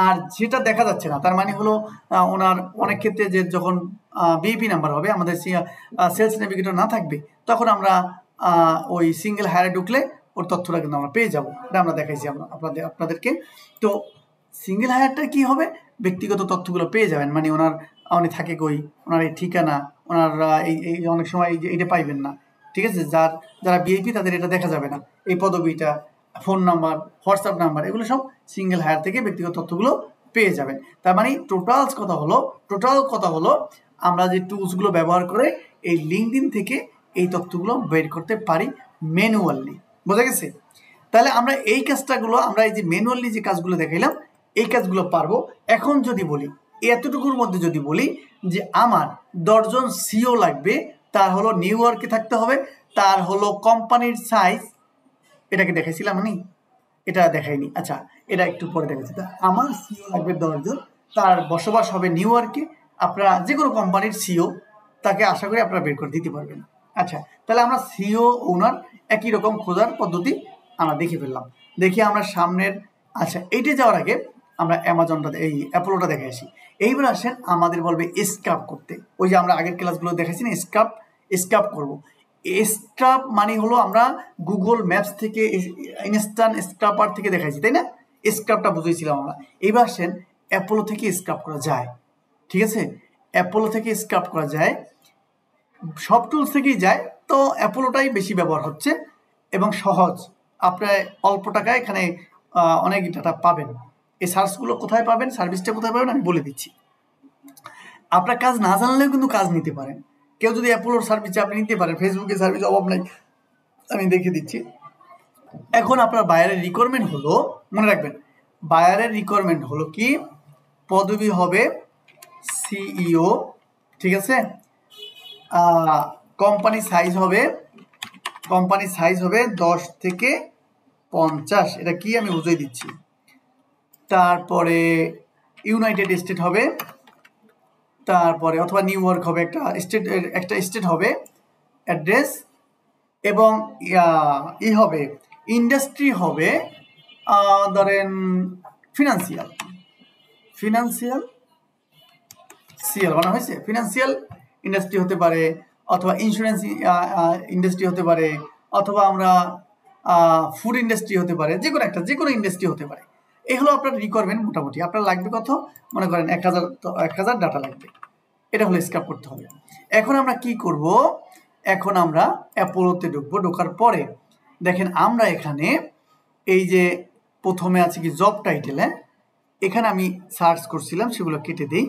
[SPEAKER 1] আর যেটা দেখা যাচ্ছে না তার মানে হলো ওনার অনেক ক্ষেত্রে যে যখন বিএপি নাম্বার হবে আমাদের সেলস নেভিগেটর না থাকবে তখন আমরা ওই সিঙ্গেল হায়ারে ঢুকলে ওর তথ্যটা কিন্তু আমরা পেয়ে যাবো। এটা আমরা দেখাইছি আপনাদেরকে। তো সিঙ্গেল হায়ারটা কি হবে, ব্যক্তিগত তথ্যগুলো পেয়ে যাবেন, মানে উনি থাকে কই, ওনার এই ঠিকানা, ওনার এই অনেক সময় এইটা পাইবেন না। ঠিক আছে। যারা বিআইপি তাদের এটা দেখা যাবে না, এই পদবিটা, ফোন নাম্বার, হোয়াটসঅ্যাপ নাম্বার, এগুলো সব সিঙ্গেল হায়ার থেকে ব্যক্তিগত তথ্যগুলো পেয়ে যাবেন। তার মানে টোটাল কথা হলো আমরা যে টুলসগুলো ব্যবহার করে এই লিঙ্কডইন থেকে এই তথ্যগুলো বের করতে পারি ম্যানুয়ালি। বোঝা গেছে? তাহলে আমরা এই কাজটাগুলো আমরা এই যে ম্যানুয়ালি যে কাজগুলো দেখাইলাম এই কাজগুলো পারবো। এখন যদি বলি এতটুকুর মধ্যে যদি বলি যে আমার 10 জন সিও লাগবে, তার হলো নিউ ইয়র্কে থাকতে হবে, তার হলো কোম্পানির সাইজ, এটাকে দেখাইছিলাম আমি, এটা দেখাইনি। আচ্ছা, এটা একটু পরে দেখাচ্ছি। আমার সিও লাগবে 10 জন, তার বসবাস হবে নিউ ইয়র্কে। আপনারা যে কোনো কোম্পানির সিও তাকে আশা করি আপনারা বের করে দিতে পারবেন। আচ্ছা, তাহলে আমরা সিও ওনার একই রকম খোঁজার পদ্ধতি আমরা দেখে ফেললাম। দেখি আমরা সামনের, আচ্ছা এইটা যাওয়ার আগে আমরা অ্যামাজনটা এই অ্যাপোলোটা দেখে আসি। এইবার আসেন আমাদের বলবে স্ক্রাব করতে। ওই যে আমরা আগের ক্লাসগুলো দেখাইছি না, স্ক্রাব করবো। স্ক্রাব মানে হলো আমরা গুগল ম্যাপস থেকে ইনস্ট্যান্ট স্ক্রাপার থেকে দেখাইছি, তাই না? স্ক্রাবটা বুঝেছিলাম আমরা। এইবার আসেন অ্যাপোলো থেকে স্ক্রাব করা যায়। ঠিক আছে, অ্যাপোলো থেকে স্ক্রাব করা যায়, সব টুলস থেকেই যায়, তো অ্যাপোলোটাই বেশি ব্যবহার হচ্ছে এবং সহজ। আপনার অল্প টাকায় এখানে অনেক ডাটা পাবেন। এই সার্চগুলো কোথায় পাবেন, সার্ভিসটা কোথায় পাবেন আমি বলে দিচ্ছি। আপনার কাজ না জানলেও কিন্তু কাজ নিতে পারেন। কেউ যদি অ্যাপোলোর সার্ভিস আপনি নিতে পারেন, ফেসবুকে সার্ভিস অভাব নাই, আমি দেখিয়ে দিচ্ছি। এখন আপনার বায়ারের রিকোয়ারমেন্ট হলো, মনে রাখবেন বায়ারের রিকোয়ারমেন্ট হলো কি, পদবি হবে সিইও। ঠিক আছে। কোম্পানি সাইজ হবে 10 থেকে 50, এটা কি আমি বুঝিয়ে দিচ্ছি। তারপরে ইউনাইটেড স্টেট হবে, তারপরে অথবা নিউ ইয়র্ক হবে, একটা স্টেট হবে অ্যাড্রেস, এবং হবে ইন্ডাস্ট্রি হবে ধরেন ফিনান্সিয়াল সিএল বানা হয়েছে, ফিনান্সিয়াল ইন্ডাস্ট্রি হতে পারে, অথবা ইন্স্যুরেন্স ইন্ডাস্ট্রি হতে পারে, অথবা আমরা ফুড ইন্ডাস্ট্রি হতে পারে, যে কোনো ইন্ডাস্ট্রি হতে পারে। এগুলো আপনার রিকোয়ারমেন্ট মোটামুটি আপনার লাগবে কত, মনে করেন 1000 ডাটা লাগবে, এটা হলো স্ক্যাপ করতে হবে। এখন আমরা কি করব, এখন আমরা অ্যাপোলোতে ঢুকবো। ঢোকার পরে দেখেন আমরা এখানে এই যে প্রথমে আছে কি জব টাইটেল, এখানে আমি সার্চ করছিলাম, সেগুলো কেটে দিই।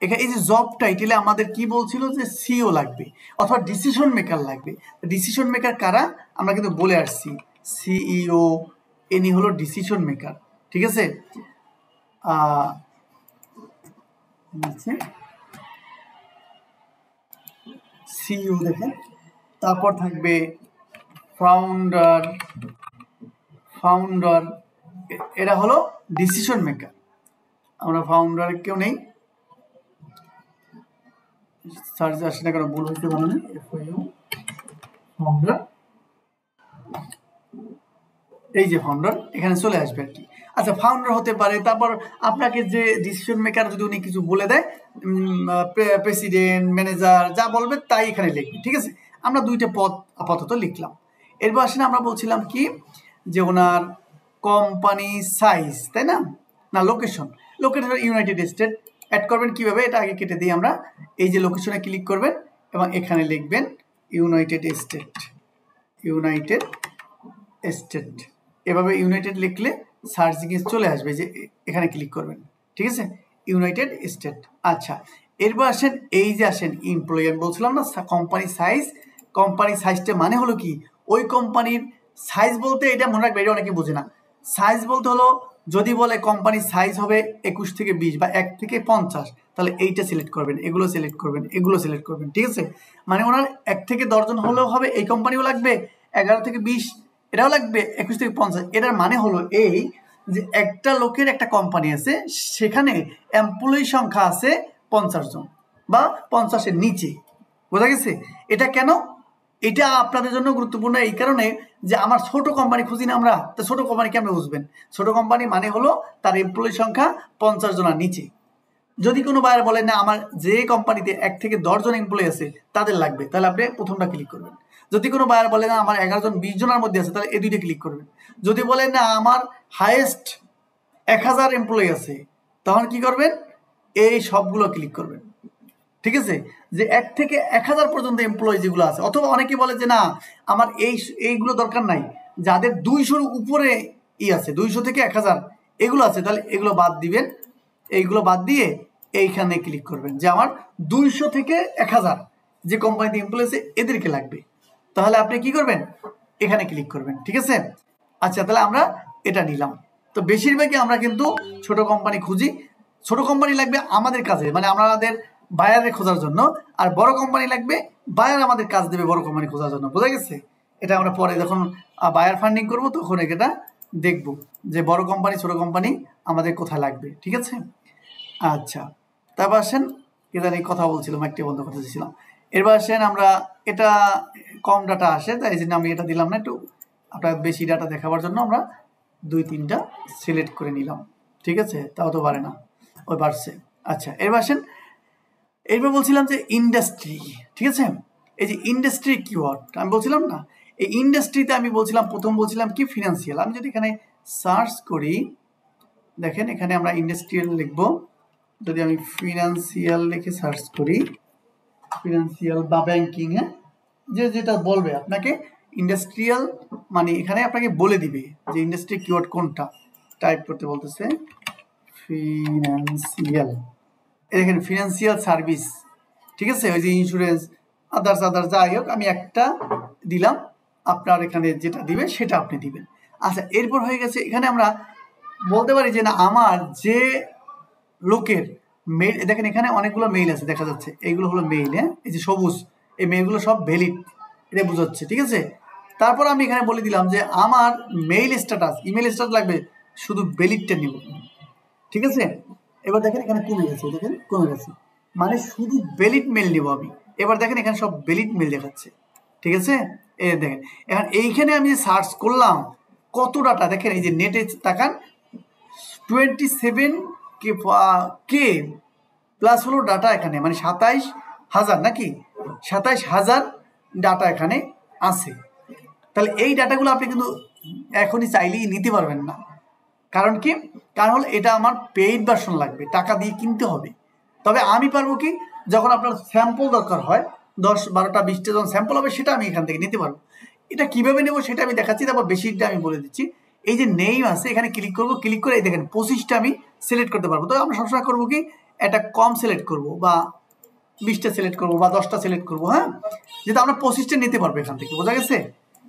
[SPEAKER 1] এখানে এই যে জব টাইটেলে আমাদের কি বলছিল যে সিও লাগবে অথবা ডিসিশন মেকার লাগবে। ডিসিশন মেকার কারা আমরা কিন্তু বলে আসছি, সিইও এনি হলো ডিসিশন মেকার, ঠিক আছে। সিইও দেখেন, তারপর থাকবে ফাউন্ডার, এরা হলো ডিসিশন মেকার। আমরা ফাউন্ডার কেউ নেই, সার্চ আসে না কেন, ভুল হচ্ছে মনে নেই, ফাউন্ডার, এই যে ফাউন্ডার এখানে চলে আসবে আর কি। আচ্ছা, ফাউন্ডার হতে পারে, তারপর আপনাকে যে ডিসিশন মেকার যদি উনি কিছু বলে দেয়, প্রেসিডেন্ট, ম্যানেজার যা বলবে তাই এখানে লিখবে, ঠিক আছে। আমরা দুইটা পদ আপাতত লিখলাম। এরপর আসেন আমরা বলছিলাম কি যে ওনার কোম্পানি সাইজ, তাই না, না লোকেশন ইউনাইটেড স্টেট। অ্যাড করবেন কিভাবে, এটা আগে কেটে দিই আমরা। এই যে লোকেশনে ক্লিক করবেন এবং এখানে লিখবেন ইউনাইটেড স্টেট। এভাবে ইউনাইটেড লিখলে সার্চিংয়ে চলে আসবে, যে এখানে ক্লিক করবেন, ঠিক আছে, ইউনাইটেড স্টেট। আচ্ছা, এরপর আসেন এই যে আসেন এমপ্লয়ি, আমি বলছিলাম না কোম্পানি সাইজটা মানে হলো কি, ওই কোম্পানির সাইজ বলতে, এটা মনে রাখবে, এটা অনেকে বোঝে না। সাইজ বলতে হলো যদি বলে কোম্পানির সাইজ হবে 21 থেকে 20 বা 1 থেকে 50, তাহলে এইটা সিলেক্ট করবেন, এগুলো সিলেক্ট করবেন, ঠিক আছে। মানে ওনার 1 থেকে 10 জন হলেও হবে, এই কোম্পানিও লাগবে, 11 থেকে 20 এটাও লাগবে, 21 থেকে 50। এটার মানে হলো এই যে একটা লোকের একটা কোম্পানি আছে, সেখানে এমপ্লয়ি সংখ্যা আছে 50 জন বা 50-এর নিচে, বোঝা গেছে। এটা কেন, এটা আপনাদের জন্য গুরুত্বপূর্ণ এই কারণে যে আমার ছোট কোম্পানি খুঁজি না আমরা, তো ছোট কোম্পানি কেমন বুঝবেন, ছোট কোম্পানি মানে হলো তার এমপ্লয়ি সংখ্যা 50 জনের নিচে। যদি কোনো বায়ার বলে না আমার যে কোম্পানিতে 1 থেকে 10 জন এমপ্লয়ি আছে তাদের লাগবে, তাহলে আপনি প্রথমটা ক্লিক করবেন। যদি কোনো বায়ার বলে না আমার 11 জন 20 জনের মধ্যে আছে, তাহলে এই দুইটা ক্লিক করবেন। যদি বলেন না আমার হাইয়েস্ট 1000 এমপ্লয়ি আছে, তখন কি করবেন, এই সবগুলো ক্লিক করবেন, ঠিক আছে। যে 1 থেকে 1000 পর্যন্ত এমপ্লয়ি যেগুলো আছে, অথবা অনেকে বলে যে না আমার এইগুলো দরকার নাই, যাদের 200-র উপরে আছে, 200 থেকে 1000 এগুলো আছে, তাহলে এগুলো বাদ দিবেন। এইগুলো বাদ দিয়ে এইখানে ক্লিক করবেন যে আমার 200 থেকে 1000 যে কোম্পানিতে এমপ্লয়ি আছে এদেরকে লাগবে, তাহলে আপনি কি করবেন, এখানে ক্লিক করবেন, ঠিক আছে। আচ্ছা, তাহলে আমরা এটা নিলাম। তো বেশিরভাগই আমরা কিন্তু ছোট কোম্পানি খুঁজি, ছোট কোম্পানি লাগবে আমাদের কাজে, মানে আমাদের বায়ারে খোঁজার জন্য, আর বড় কোম্পানি লাগবে বায়ার আমাদের কাজ দেবে বড় কোম্পানি খোঁজার জন্য, বোঝা গেছে। এটা আমরা পরে যখন বায়ার ফান্ডিং করব তখন এটা দেখব যে বড় কোম্পানি ছোট কোম্পানি আমাদের কোথায় লাগবে, ঠিক আছে। আচ্ছা, তারপর আসেন এখানে কথা বলছিলাম, একটি বন্ধ কথা দিয়েছিলাম। এরপর আসেন আমরা, এটা কম ডাটা আসে তাই এই জন্য আমি এটা দিলাম না, একটু আপনার বেশি ডাটা দেখাবার জন্য আমরা 2-3টা সিলেক্ট করে নিলাম, ঠিক আছে, তাও তো পারে না, ওই বাড়ছে। আচ্ছা, এরপর আসেন, এরপর বলছিলাম যে ইন্ডাস্ট্রি, ঠিক আছে। এই যে ইন্ডাস্ট্রি কিওয়ার্ড আমি বলছিলাম না, এই ইন্ডাস্ট্রিতে আমি বলছিলাম প্রথম বলছিলাম কি ফিনান্সিয়াল। আমি যদি এখানে সার্চ করি, দেখেন এখানে আমরা ইন্ডাস্ট্রিয়াল লিখব, যদি আমি ফিনান্সিয়াল লিখে সার্চ করি, ফিনান্সিয়াল বা ব্যাংকিং, হ্যাঁ, যেটা বলবে আপনাকে ইন্ডাস্ট্রিয়াল, মানে এখানে আপনাকে বলে দিবে যে ইন্ডাস্ট্রি কিওয়ার্ড কোনটা টাইপ করতে বলতেছে, ফিনান্সিয়াল, দেখেন ফিনান্সিয়াল সার্ভিস, ঠিক আছে, ওই যে ইন্স্যুরেন্স আদার্স যাই হোক, আমি একটা দিলাম, আপনার এখানে যেটা দিবে সেটা আপনি দিবেন। আচ্ছা, এরপর হয়ে গেছে, এখানে আমরা বলতে পারি যে না আমার যে লোকের মেইল, দেখেন এখানে অনেকগুলো মেইল আছে দেখা যাচ্ছে, এইগুলো হলো মেইল, হ্যাঁ, এই যে সবুজ এই মেইলগুলো সব ভ্যালিড, এটা বোঝাচ্ছে, ঠিক আছে। তারপর আমি এখানে বলে দিলাম যে আমার মেইল স্ট্যাটাস, ইমেল স্ট্যাটাস লাগবে, শুধু ভ্যালিডটা নিব, ঠিক আছে। এবার দেখেন এখানে কমে গেছে, দেখেন কমে গেছে, মানে শুধু ভ্যালিড মেল নিব আমি। এবার দেখেন এখানে সব ভ্যালিড মেল দেখাচ্ছে, ঠিক আছে। এই দেখেন এখন এইখানে আমি সার্চ করলাম কত ডাটা, দেখেন এই যে নেটে তাকান 27 কে প্লাস হলো ডাটা এখানে, মানে 27,000 নাকি 27,000 ডাটা এখানে আছে। তাহলে এই ডাটাগুলো আপনি কিন্তু এখনই চাইলেই নিতে পারবেন না। কারণ কি? কারণ হলো এটা আমার পেইড ভার্সন লাগবে, টাকা দিয়ে কিনতে হবে। তবে আমি পারবো কি, যখন আপনার স্যাম্পল দরকার হয় 10, 12টা, 20টা যখন স্যাম্পল হবে সেটা আমি এখান থেকে নিতে পারবো। এটা কিভাবে নেবো সেটা আমি দেখাচ্ছি, তারপর বেশিটা আমি বলে দিচ্ছি। এই যে নেম আছে এখানে ক্লিক করবো, ক্লিক করে এই দেখেন 25টা আমি সিলেক্ট করতে পারবো। তো আমরা সবসময় করবো কি, একটা কম সিলেক্ট করবো বা 20টা সিলেক্ট করবো বা 10টা সিলেক্ট করবো, হ্যাঁ, যেহেতু আমরা 25টা নিতে পারবো এখান থেকে, বোঝা গেছে,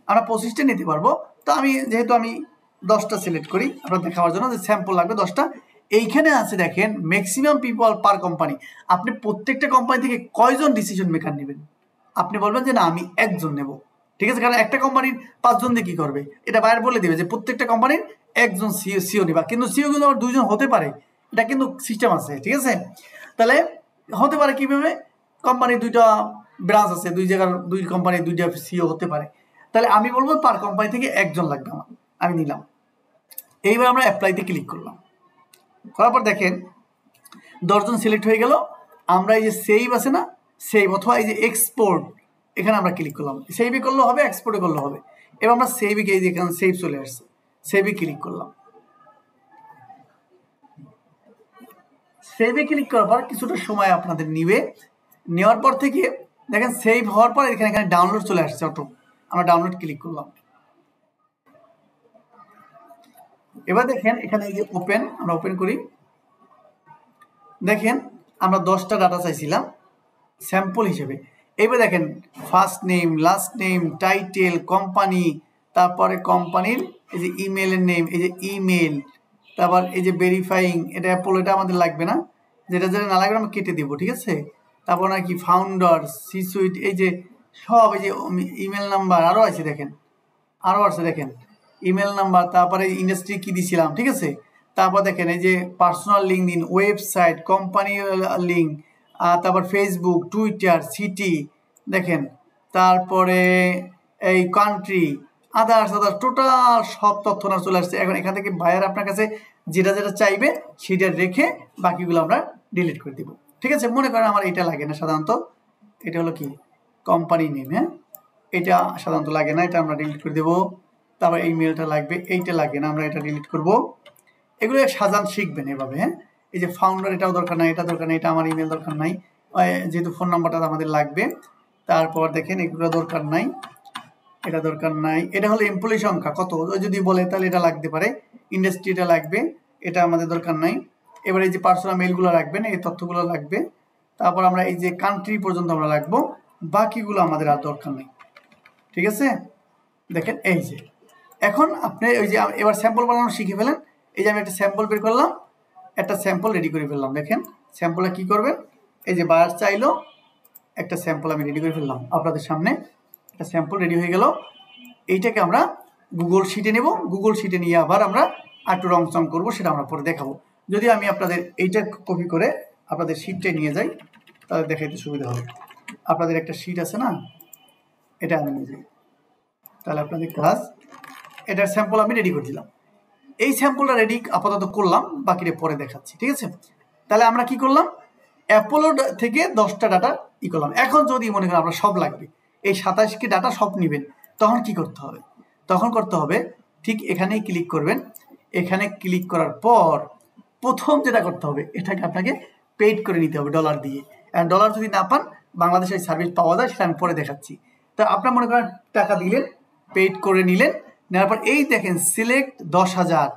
[SPEAKER 1] আমরা 25টা নিতে পারবো। তো আমি যেহেতু আমি 10টা সিলেক্ট করি আপনার দেখাবার জন্য, যে স্যাম্পল লাগবে 10টা। এইখানে আছে দেখেন ম্যাক্সিমাম পিপল পার কোম্পানি, আপনি প্রত্যেকটা কোম্পানি থেকে কয়জন ডিসিশন মেকার নেবেন। আপনি বলবেন যে না আমি একজন নেব, ঠিক আছে, কারণ একটা কোম্পানির 5 জন দিয়ে কি করবে, এটা বাইরে বলে দিবে যে প্রত্যেকটা কোম্পানির একজন সিও নিবা, কিন্তু সিও কিন্তু আবার 2 জন হতে পারে, এটা কিন্তু সিস্টেম আছে, ঠিক আছে। তাহলে হতে পারে কিভাবে, কোম্পানির 2টা ব্রাঞ্চ আছে, 2 জায়গার 2 কোম্পানির 2টা সিও হতে পারে। তাহলে আমি বলবো পার কোম্পানি থেকে একজন লাগবে আমার, আমি নিলাম। এইবার আমরা অ্যাপ্লাইতে ক্লিক করলাম, করার পর দেখেন 10 জন সিলেক্ট হয়ে গেল। আমরা এই যে সেভ আছে না, সেভ অথবা এই যে এক্সপোর্ট, এখানে আমরা ক্লিক করলাম, সেভে করলেও হবে, এক্সপোর্টে করলেও হবে। এবার আমরা সেভে, এই যে এখানে সেভ চলে আসছে, সেভে ক্লিক করলাম। সেভে ক্লিক করার পর কিছুটা সময় আপনাদের নিবে, নেওয়ার পর থেকে দেখেন সেভ হওয়ার পর এখানে ডাউনলোড চলে আসছে অটো, আমরা ডাউনলোড ক্লিক করলাম। এবার দেখেন এখানে এই যে ওপেন, আমরা ওপেন করি, দেখেন আমরা 10টা ডাটা চাইছিলাম স্যাম্পল হিসেবে। এবার দেখেন first name, last name, title, company, তারপরে কোম্পানির এই যে ইমেলের নেম, এই যে ইমেল, তারপর এই যে ভেরিফাইং, এটা অ্যাপল, এটা আমাদের লাগবে না, যেটা যেটা না লাগবে আমরা কেটে দিব, ঠিক আছে। তারপর নাকি ফাউন্ডার, সি সুইট, এই যে সব, এই যে ইমেল নাম্বার আরও আছে দেখেন, আরও আছে দেখেন ইমেল নাম্বার, তারপরে ইন্ডাস্ট্রি কি দিছিলাম, ঠিক আছে। তারপর দেখেন এই যে পার্সোনাল লিঙ্ক দিন, ওয়েবসাইট, কোম্পানি লিঙ্ক, তারপর ফেসবুক, টুইটার, সিটি, দেখেন তারপরে এই কান্ট্রি, আদার্স টোটাল সব তথ্য না চলে আসছে। এখন এখান থেকে বায়ার আপনার কাছে যেটা যেটা চাইবে সেটা রেখে বাকিগুলো আমরা ডিলিট করে দিব, ঠিক আছে। মনে করেন আমার এটা লাগে না সাধারণত, এটা হলো কি কোম্পানি নেম, হ্যাঁ, এটা সাধারণত লাগে না, এটা আমরা ডিলিট করে দেবো। তারপর এই মেলটা লাগবে, এইটা লাগে না, আমরা এটা ডিলিট করব। এগুলো সাজান শিখবেন এভাবে, হ্যাঁ। এই যে ফাউন্ডার, এটাও দরকার নাই, এটা দরকার নাই, এটা আমার ইমেল দরকার নাই, যেহেতু ফোন নাম্বারটা আমাদের লাগবে। তারপর দেখেন এগুলো দরকার নাই, এটা দরকার নাই, এটা হলো এমপ্লয়ি সংখ্যা কত যদি বলে তাহলে এটা লাগতে পারে, ইন্ডাস্ট্রি এটা লাগবে, এটা আমাদের দরকার নাই। এবার এই যে পার্সোনাল মেলগুলো রাখবেন, এই তথ্যগুলো লাগবে। তারপর আমরা এই যে কান্ট্রি পর্যন্ত আমরা রাখবো, বাকিগুলো আমাদের আর দরকার নেই, ঠিক আছে। দেখেন এই যে এখন আপনি ওই যে এবার স্যাম্পল বানানো শিখে ফেলেন। এই যে আমি একটা স্যাম্পল বের করলাম, একটা স্যাম্পল রেডি করে ফেললাম। দেখেন স্যাম্পলে কি করবেন, এই যে বায়ার চাইলো একটা স্যাম্পল আমি রেডি করে ফেললাম আপনাদের সামনে, একটা স্যাম্পল রেডি হয়ে গেল। এইটাকে আমরা গুগল শিটে নেব, গুগল শিটে নিয়ে আবার আমরা একটু রং চং করবো, সেটা আমরা পরে দেখাবো। যদি আমি আপনাদের এইটা কপি করে আপনাদের শিটটাই নিয়ে যাই তাহলে দেখাইতে সুবিধা হবে। আপনাদের একটা শিট আছে না, এটা আমি নিয়ে যাই, তাহলে আপনাদের কাজ, এটার স্যাম্পল আমি রেডি করে দিলাম। এই স্যাম্পলটা রেডি আপাতত করলাম, বাকিটা পরে দেখাচ্ছি, ঠিক আছে। তাহলে আমরা কি করলাম, অ্যাপোলো থেকে 10টা ডাটা ই করলাম। এখন যদি মনে করেন আপনার সব লাগবে, এই 27টি ডাটা সব নেবেন, তখন কি করতে হবে, তখন করতে হবে ঠিক এখানেই ক্লিক করবেন। এখানে ক্লিক করার পর প্রথম যেটা করতে হবে, এটাকে আপনাকে পেইড করে নিতে হবে ডলার দিয়ে। ডলার যদি না পান, বাংলাদেশের সার্ভিস পাওয়া যায়, সেটা আমি পরে দেখাচ্ছি। তো আপনার মনে করেন টাকা দিলেন, পেইড করে নিলেন, নেওয়ার পর এই দেখেন সিলেক্ট 10,000,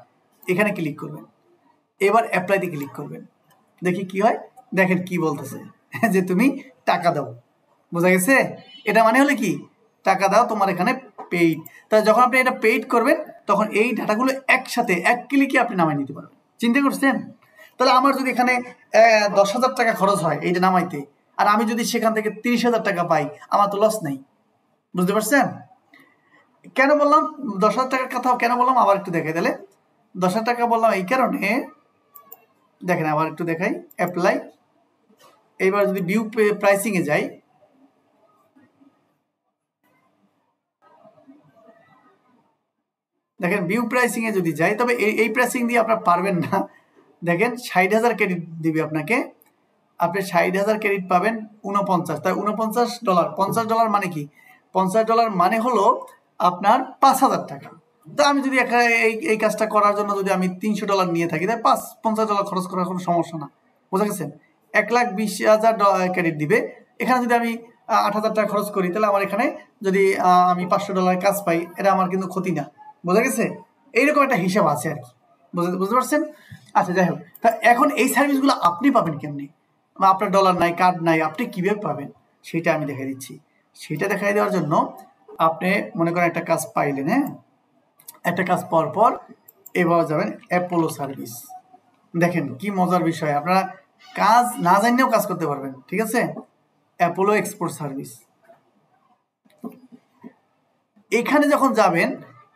[SPEAKER 1] এখানে ক্লিক করবেন। এবার অ্যাপ্লাইতে ক্লিক করবেন, দেখি কি হয়। দেখেন কি বলতেছে যে তুমি টাকা দাও, বোঝা গেছে। এটা মানে হলে কি, টাকা দাও, তোমার এখানে পেইড। তাহলে যখন আপনি এটা পেইড করবেন তখন এই ডাটাগুলো একসাথে এক ক্লিকে আপনি নামাই নিতে পারবেন। চিন্তা করছেন? তাহলে আমার যদি এখানে 10,000 টাকা খরচ হয় এইটা নামাইতে, আর আমি যদি সেখান থেকে 30,000 টাকা পাই, আমার তো লস নেই, বুঝতে পারছেন। কেন বললাম 10,000 টাকার কথা কেন বললাম আবার একটু দেখাই তাহলে 10,000 টাকা বললাম এই কারণে, দেখেন আবার একটু দেখাই, অ্যাপ্লাই। এইবার যদি ভিউ প্রাইসিং এ যাই, দেখেন ভিউ প্রাইসিং এ যদি যাই, তবে এই প্রাইসিং দিয়ে আপনারা পারবেন না। দেখেন 60,000 ক্রেডিট দিবে আপনাকে, আপনি 60,000 ক্রেডিট পাবেন 49, তাই $49। $50 মানে কি? $50 মানে হলো আপনার 5,000 টাকা। তো আমি যদি এই কাজটা করার জন্য যদি আমি $300 নিয়ে থাকি, তাই $50 খরচ করার কোনো সমস্যা না। বুঝা গেছে? 1,20,000 ক্রেডিট দিবে। এখানে যদি আমি 8,000 টাকা খরচ করি, তাহলে আমার এখানে যদি আমি $500 কাজ পাই, এটা আমার কিন্তু ক্ষতি না। বোঝা গেছে? এইরকম একটা হিসাব আছে আর কি। বুঝতে পারছেন? আচ্ছা, যাই হোক, তা এখন এই সার্ভিসগুলো আপনি পাবেন কেমনি? আপনার ডলার নাই, কার্ড নাই, আপনি কিভাবে পাবেন সেটা আমি দেখাই দিচ্ছি। সেটা দেখাই দেওয়ার জন্য আপনি মনে করেন একটা কাজ পাইলেন, হ্যাঁ, একটা কাজ পাওয়ার পর এবার যাবেন অ্যাপোলো সার্ভিস। দেখেন কি মজার বিষয়, আপনারা কাজ না জানলেও কাজ করতে পারবেন। ঠিক আছে? অ্যাপোলো এক্সপোর্ট সার্ভিস, এখানে যখন যাবেন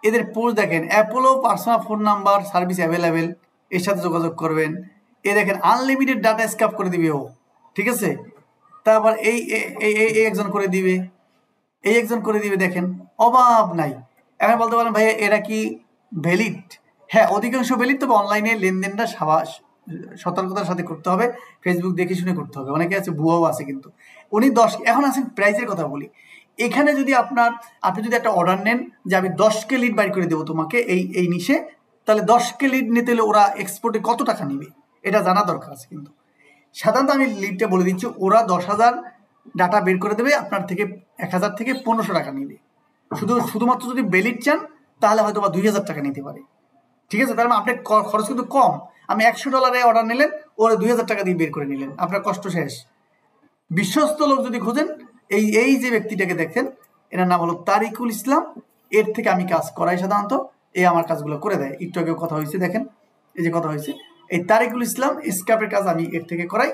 [SPEAKER 1] এদের পোস্ট দেখেন, Apollo personal phone number service available, এর সাথে যোগাযোগ করবেন। এ দেখেন আনলিমিটেড ডাটা স্ক্যাপ করে দিবে ও। ঠিক আছে? তারপর এই একজন করে দিবে, এই একজন করে দিবে, দেখেন অভাব নাই। এখন বলতে পারেন ভাই এরা কি ভ্যালিড? হ্যাঁ, অধিকাংশ ভ্যালিড, তবে অনলাইনে লেনদেনটা সতর্কতার সাথে করতে হবে, ফেসবুক দেখে শুনে করতে হবে। অনেকে আছে ভুয়াও আছে কিন্তু। উনি 10, এখন আসেন প্রাইসের কথা বলি। এখানে যদি আপনি যদি একটা অর্ডার নেন যে আমি 10K লিড বাইর করে দেবো তোমাকে এই নিশে, তাহলে 10K লিড নিতে হলে ওরা এক্সপোর্টে কত টাকা নিবে এটা জানা দরকার আছে। কিন্তু সাধারণত আমি লিডটা বলে দিচ্ছি, ওরা 10,000 ডাটা বের করে দেবে, আপনার থেকে 1,000 থেকে 1,500 টাকা নিবে। শুধুমাত্র যদি ভ্যালিড চান তাহলে হয়তো বা 2,000 টাকা নিতে পারে। ঠিক আছে? তার মানে আপনার খরচ কিন্তু কম। আমি $100 অর্ডার নিলেন, ওরা 2,000 টাকা দিয়ে বের করে নিলেন, আপনার কষ্ট শেষ। বিশ্বস্ত লোক যদি খোঁজেন, এই যে ব্যক্তিটাকে দেখেন, এনার নাম হলো তারিকুল ইসলাম। এর থেকে আমি কাজ করাই সাধারণত, এই আমার কাজগুলো করে দেয়। একটু আগেও কথা হয়েছে, দেখেন এই যে কথা হয়েছে, এই তারিকুল ইসলাম স্ক্যাপের কাজ আমি এর থেকে করাই।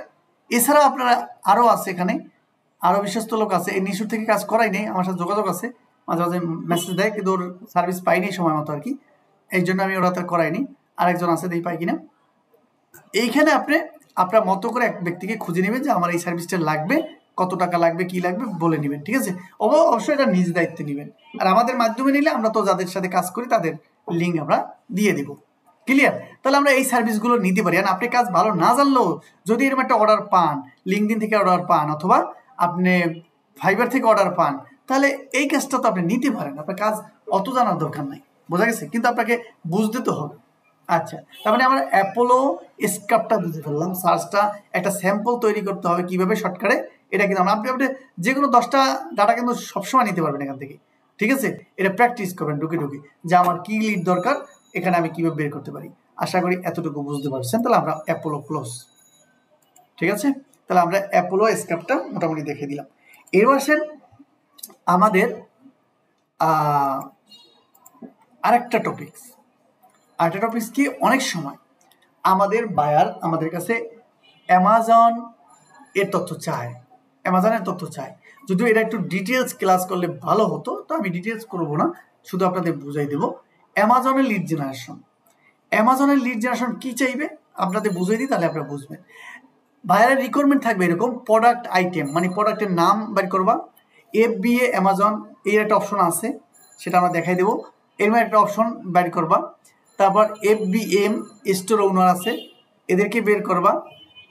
[SPEAKER 1] এছাড়াও আপনারা আরও আছে, এখানে আরও বিশ্বস্ত লোক আছে, এই নিশুর থেকে কাজ করাই নেই, আমার সাথে যোগাযোগ আছে, মাঝে মাঝে মেসেজ দেয়, কিন্তু ওর সার্ভিস পাইনি সময় মতো আর কি, এই জন্য আমি ওরা তো করাইনি। আরেকজন আছে, দেখি পাই কিনা। এইখানে আপনার মতো করে এক ব্যক্তিকে খুঁজে নেবেন যে আমার এই সার্ভিসটা লাগবে, কত টাকা লাগবে, কি লাগবে বলে নেবেন। ঠিক আছে? অবশ্যই এটা নিজ দায়িত্বে নেবেন। আর আমাদের মাধ্যমে নিলে আমরা তো যাদের সাথে কাজ করি তাদের লিঙ্ক আমরা দিয়ে দিব। ক্লিয়ার? তাহলে আমরা এই সার্ভিসগুলো নিতে পারি। আর আপনি কাজ ভালো না জানলেও যদি এরকম একটা অর্ডার পান, লিঙ্কডিন থেকে অর্ডার পান, অথবা আপনি ফাইবার থেকে অর্ডার পান, তাহলে এই কাজটা তো আপনি নিতে পারেন। আপনার কাজ অত জানার দরকার নাই। বোঝা গেছে? কিন্তু আপনাকে বুঝতে তো হবে। আচ্ছা, তার মানে আমরা অ্যাপোলো স্ক্যাপটা বুঝে ফেললাম। সার্চটা একটা স্যাম্পল তৈরি করতে হবে কিভাবে শর্টকাটে, এটা কিন্তু আপনি যে কোনো 10টা ডাটা কিন্তু সবসময় নিতে পারবেন এখান থেকে। ঠিক আছে? এটা প্র্যাকটিস করবেন ঢুকে যে আমার কি লিড দরকার, এখানে আমি কিভাবে বের করতে পারি। আশা করি এতটুকু বুঝতে পারছেন। তাহলে আমরা অ্যাপোলো ক্লোজ। ঠিক আছে? তাহলে আমরা অ্যাপোলো স্ক্যাপটা মোটামুটি দেখে দিলাম। এবার আসেন আমাদের আরেকটা টপিকস কি, অনেক সময় আমাদের বায়ার আমাদের কাছে অ্যামাজন এর তথ্য চায়, অ্যামাজনের তথ্য চায়। যদিও এটা একটু ডিটেলস ক্লাস করলে ভালো হতো, তো আমি ডিটেলস করবো না, শুধু আপনাদের বুঝাই দেবো। অ্যামাজনের লিড জেনারেশন কি চাইবে আপনাদের বুঝাই দিই, তাহলে আপনারা বুঝবেন। বায়ারের রিকোয়ারমেন্ট থাকবে এরকম, প্রোডাক্ট আইটেম মানে প্রোডাক্টের নাম বের করবা, FBA অ্যামাজন এর একটা অপশন আছে, সেটা আমরা দেখাই দেবো। এর মধ্যে একটা অপশন বের করবা। তারপর FBM স্টোর ওনার আছে, এদেরকে বের করবা।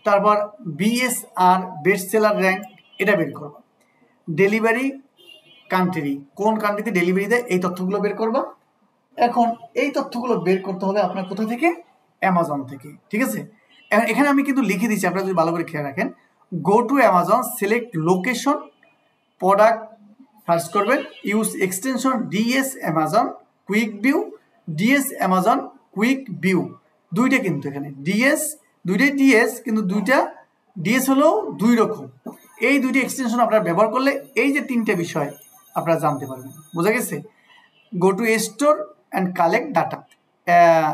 [SPEAKER 1] তারপর BSR বেস্ট সেলার র্যাঙ্ক, এটা বের করবা। ডেলিভারি কান্ট্রি, কোন কান্ট্রিতে ডেলিভারি দেয়, এই তথ্যগুলো বের করবা। এখন এই তথ্যগুলো বের করতে হবে আপনার কোথা থেকে? অ্যামাজন থেকে। ঠিক আছে? এখানে আমি কিন্তু লিখে দিচ্ছি, আপনারা যদি ভালো করে খেয়াল রাখেন, go to Amazon, select location, product search করবেন, use extension DS Amazon quick view, DS Amazon quick view. দুইটা কিন্তু এখানে দুইটাই DS, কিন্তু দুইটা DS হলো দুই রকম। এই দুইটা এক্সটেনশন আপনারা ব্যবহার করলে এই যে তিনটে বিষয় আপনারা জানতে পারবেন। বোঝা গেছে? Go to store and collect data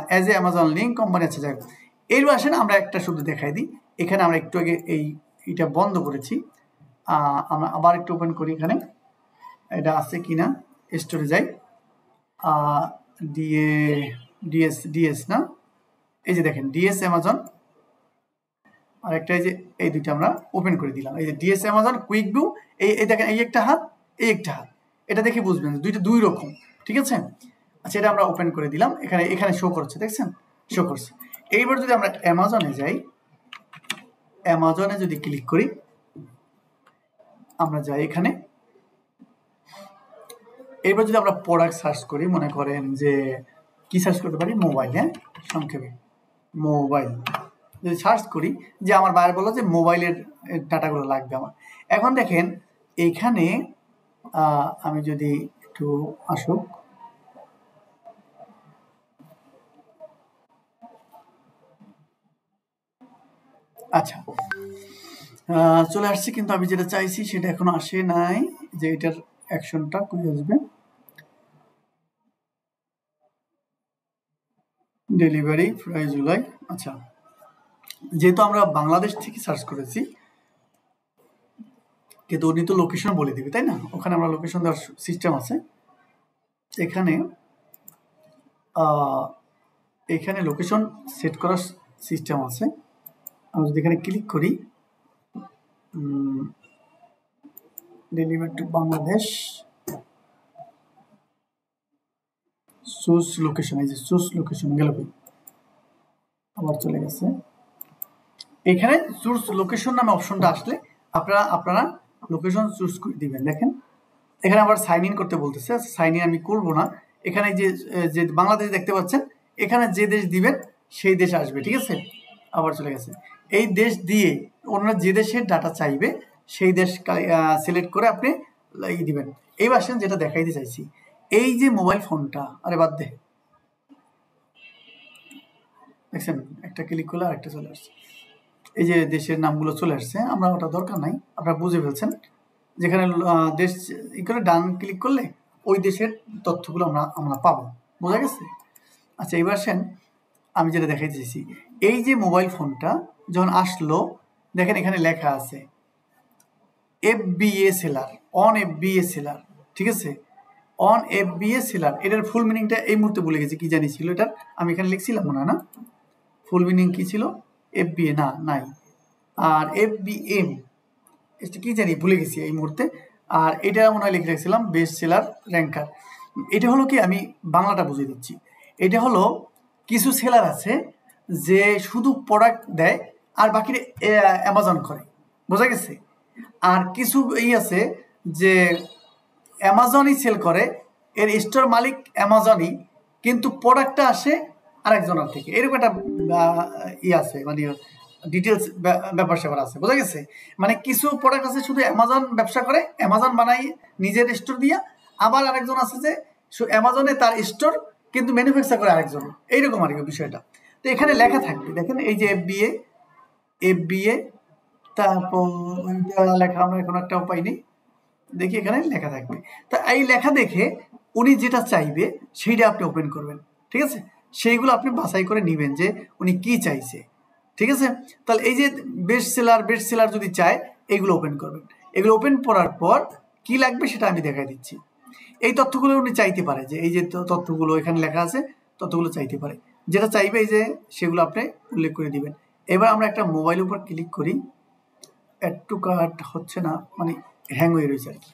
[SPEAKER 1] as a Amazon link company আছে। যাই হোক, এর আসেন আমরা একটা শুধু দেখাই দিই। এখানে আমরা একটু আগে এইটা বন্ধ করেছি, আমরা আবার একটু ওপেন করি, এখানে এটা আছে কিনা, স্টোরে যাই। ডিএস না, এই যে দেখেন ডিএস অ্যামাজন, আর একটা এই যে এই দুইটা আমরা ওপেন করে দিলাম। এই যে ডিএস অ্যামাজন কুইক ভিউ, এই দেখেন এই একটা হাত, এই একটা হাত, এটা দেখে বুঝবেন দুইটা দুই রকম, ঠিক আছে। আচ্ছা, এটা আমরা ওপেন করে দিলাম, এখানে শো করছে, দেখছেন শো করছে। এইবার যদি আমরা অ্যামাজনে যাই, অ্যামাজনে যদি ক্লিক করি, আমরা যাই এখানে, এবার যদি আমরা প্রোডাক্ট সার্চ করি, মনে করেন যে কি সার্চ করতে পারি, মোবাইল, হ্যাঁ সংক্ষেপে মোবাইল যদি সার্চ করি, যে আমার বাইরে বললো যে মোবাইলের ডাটাগুলো লাগবে আমার। এখন দেখেন এইখানে আমি যদি একটু আসুক, আচ্ছা চলে আসছে, কিন্তু আমি যেটা চাইছি সেটা এখনো আসে নাই, যে এটার অ্যাকশনটা কই আসবে, ডেলিভারি প্রায় জুলাই। আচ্ছা, যেহেতু আমরা বাংলাদেশ থেকে সার্চ করেছি, কিন্তু উনি তো লোকেশন বলে দিবে, তাই না? ওখানে আমরা লোকেশন দেওয়ার সিস্টেম আছে, এখানে এখানে লোকেশন সেট করার সিস্টেম আছে। আমরা যদি এখানে ক্লিক করি, deliver two Bangladesh, choose location, এই যে চুজ লোকেশন গেল, আবার চলে গেছে। এখানে চুজ লোকেশন নামে অপশনটা আসলে আপনারা লোকেশন চুজ করে দিবেন। দেখেন এখানে আবার সাইন ইন করতে বলতেছে, সাইন ইন আমি করবো না। এখানে যে বাংলাদেশ দেখতে পাচ্ছেন, এখানে যে দেশ দিবেন সেই দেশ আসবে, ঠিক আছে। আবার চলে গেছে। এই দেশ দিয়ে ওনারা যে দেশের ডাটা চাইবে সেই দেশ সিলেক্ট করে আপনি দিবেন। এই ভার্সন যেটা দেখাইতে চাইছি, এই যে মোবাইল ফোনটা, আরে বাদ দে, দেখছেন একটা ক্লিক করলে আরেকটা চলে আসছে, এই যে দেশের নামগুলো চলে আসছে, আমরা ওটা দরকার নাই, আপনারা বুঝে ফেলছেন। যেখানে দেশ ই করে ডান ক্লিক করলে ওই দেশের তথ্যগুলো আমরা পাবো, বোঝা গেছে। আচ্ছা, এবার আসেন আমি যেটা দেখাইতে চাইছি, এই যে মোবাইল ফোনটা যখন আসলো, দেখেন এখানে লেখা আছে FBA seller, on FBA seller, ঠিক আছে, অন FBA সেলার। এটার ফুল মিনিংটা এই মুহূর্তে ভুলে গেছি, কি জানি ছিল এটার, আমি এখানে লিখছিলাম মনে হয় না, ফুল মিনিং কি ছিল, FBA না, নাই, আর FBM এটা কি জানি ভুলে গেছি এই মুহূর্তে। আর এটা মনে হয় লিখে রাখছিলাম বেস্ট সেলার র্যাঙ্কার। এটা হলো কি, আমি বাংলাটা বুঝিয়ে দিচ্ছি। এটা হলো কিছু সেলার আছে যে শুধু প্রোডাক্ট দেয় আর বাকিটা অ্যামাজন করে, বোঝা গেছে। আর কিছু আছে যে অ্যামাজনই সেল করে, এর স্টোর মালিক অ্যামাজনই, কিন্তু প্রোডাক্টটা আসে আরেকজনের থেকে, এরকম একটা আছে, মানে ডিটেলস ব্যাপার স্যাপার আছে, বোঝা গেছে। মানে কিছু প্রোডাক্ট আছে শুধু অ্যামাজন ব্যবসা করে, অ্যামাজন বানাই নিজের স্টোর দিয়া, আবার আরেকজন আছে যে অ্যামাজনে তার স্টোর কিন্তু ম্যানুফ্যাকচার করে আরেকজন, এইরকম আর কি বিষয়টা। তো এখানে লেখা থাকবে, দেখেন এই যে FBA, তারপর ওইটা লেখা আমরা এখন একটা উপায় নেই, দেখি এখানে লেখা থাকবে। তা এই লেখা দেখে উনি যেটা চাইবে সেইটা আপনি ওপেন করবেন, ঠিক আছে। সেইগুলো আপনি বাছাই করে নেবেন যে উনি কি চাইছে, ঠিক আছে। তাহলে এই যে বেস্ট সেলার যদি চায়, এইগুলো ওপেন করবেন। এগুলো ওপেন করার পর কি লাগবে সেটা আমি দেখাই দিচ্ছি। এই তথ্যগুলো উনি চাইতে পারে, যে এই যে তথ্যগুলো এখানে লেখা আছে, তথ্যগুলো চাইতে পারে, যেটা চাইবে এই যে সেগুলো আপনি উল্লেখ করে দিবেন। এবার আমরা একটা মোবাইলের উপর ক্লিক করি, অ্যাড টু কার্ট হচ্ছে না, মানে হ্যাং হয়ে রয়েছে আর কি।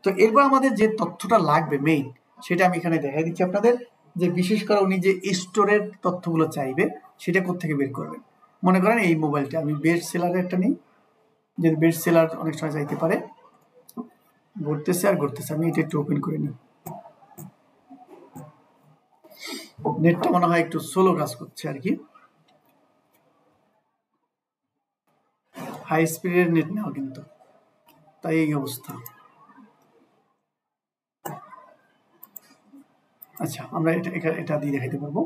[SPEAKER 1] তো এরপর আমাদের যে তথ্যটা লাগবে মেইন, সেটা আমি এখানে দেখাই দিচ্ছি আপনাদের, যে বিশেষ করে উনি যে স্টোরের তথ্যগুলো চাইবে সেটা কোত্থেকে বের করবেন। মনে করেন এই মোবাইলটা আমি বেস্ট সেলারের একটা নিই, যে বেস্ট সেলার অনেক সময় চাইতে পারে, ঘুরতেছে, আমি এটা একটু ওপেন করে নিই। নেটটা মনে হয় একটু স্লো কাজ করছে আর কি, হাই স্পিডের নেট নেওয়া কিন্তু, তাই এই অবস্থা। আচ্ছা, আমরা এটা দিয়ে দেখাতে পারবো।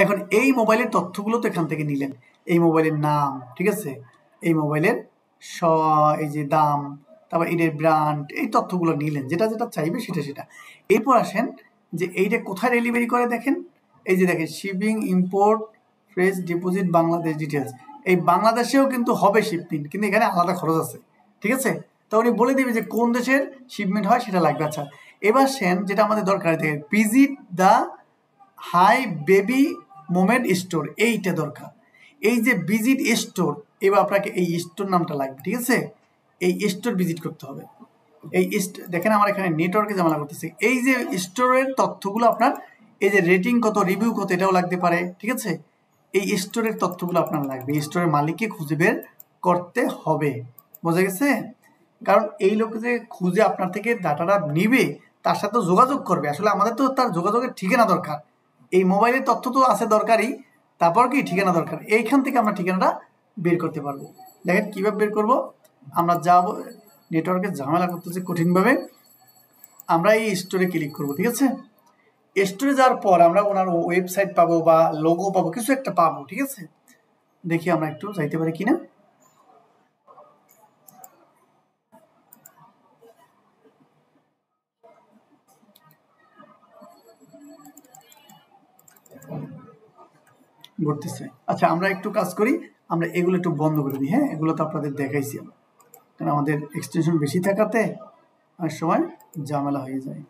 [SPEAKER 1] এখন এই মোবাইলের তথ্যগুলো তো এখান থেকে নিলেন, এই মোবাইলের নাম, ঠিক আছে, এই মোবাইলের এই যে দাম, তারপর এটার ব্র্যান্ড, এই তথ্যগুলো নিলেন, যেটা চাইবে সেটা। এরপর আসেন যে এইটা কোথায় ডেলিভারি করে, দেখেন এই যে দেখেন shipping, import, fresh, deposit, Bangladesh details. এই বাংলাদেশেও কিন্তু হবে শিপমেন্ট, কিন্তু এখানে আলাদা খরচ আছে, ঠিক আছে। তো উনি বলে দিবে যে কোন দেশের শিপমেন্ট হয় সেটা লাগবে। আচ্ছা, এবার সেন যেটা আমাদের দরকার থাকে visit the hi baby moment store, এইটা দরকার। এই যে ভিজিট স্টোর, এবার আপনাকে এই স্টোর নামটা লাগবে, ঠিক আছে? এই স্টোর ভিজিট করতে হবে। এই দেখেন আমার এখানে নেটওয়ার্কে ঝামেলা করতেছে। এই যে স্টোরের তথ্যগুলো আপনার, এই যে রেটিং কত, রিভিউ কত, এটাও লাগতে পারে, ঠিক আছে? এই স্টোরের তথ্যগুলো আপনার লাগবে, স্টোরের মালিককে খুঁজে বের করতে হবে। বোঝা গেছে? কারণ এই লোক যে খুঁজে আপনার থেকে ডাটাটা নিবে, তার সাথে যোগাযোগ করবে। আসলে আমাদের তো তার যোগাযোগের ঠিকানা দরকার। এই মোবাইলের তথ্য তো আছে দরকারই, তারপর কি ঠিকানা দরকার। এইখান থেকে আমরা ঠিকানাটা বের করতে পারবো। দেখেন কীভাবে বের করব। আমরা যাব, নেটওয়ার্কে ঝামেলা করতেছে কঠিনভাবে। আমরা এই স্টোরে ক্লিক করব, ঠিক আছে? স্টোরে যাওয়ার পর আমরা ওনার ওয়েবসাইট পাবো বা লোগো পাবো, কিছু একটা পাবো, ঠিক আছে? দেখি আমরা একটু যাইতে পারি কিনা। ঘটতেছে। আচ্ছা আমরা একটু কাজ করি, আমরা এগুলো একটু বন্ধ করে দিই। হ্যাঁ, এগুলো তো আপনাদের দেখাইছি, কারণ আমাদের এক্সটেনশন বেশি থাকাতে অনেক সময় ঝামেলা হয়ে যায়।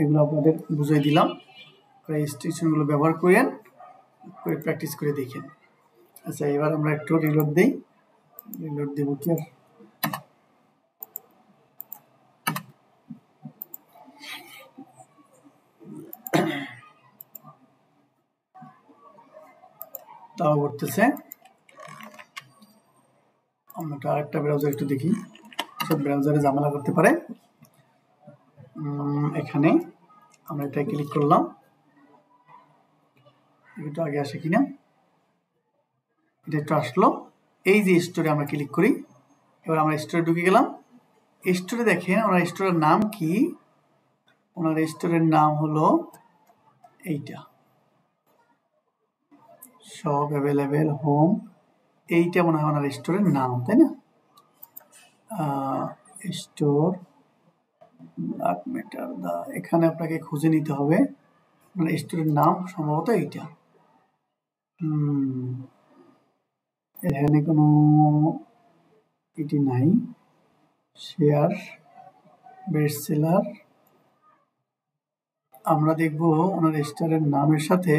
[SPEAKER 1] এগুলো আপনাদের বুঝিয়ে দিলাম, এক্সটেনশনগুলো ব্যবহার করেন, করে প্র্যাকটিস করে দেখেন। আচ্ছা এবার আমরা একটু রিলোড দিই। রিলোড দেব কি আর, তাও করতেছে। আমরা আরেকটা ব্রাউজার একটু দেখি, সব ব্রাউজারে ঝামেলা করতে পারে। এখানে আমরা এটা ক্লিক করলাম, একটু আগে আসে কিনা, এটা একটু আসলো। এই যে স্টোরে আমরা ক্লিক করি, এবার আমরা স্টোরে ঢুকে গেলাম। স্টোরে দেখেন ওনার স্টোরের নাম কি, ওনার স্টোরের নাম হলো এইটা, সব অ্যাভেলেবেল হোম, এইটা মনে হয় ওনার স্টোরের নাম, তাই না? স্টোর ব্ল্যাক মেটার দা, এখানে আপনাকে খুঁজে নিতে হবে। মানে স্টোরের নাম সম্ভবত এইটা। এখানে কোনো এটি নাই। শেয়ার, বেস্টসেলার, আমরা দেখব ওনার স্টোরের নামের সাথে,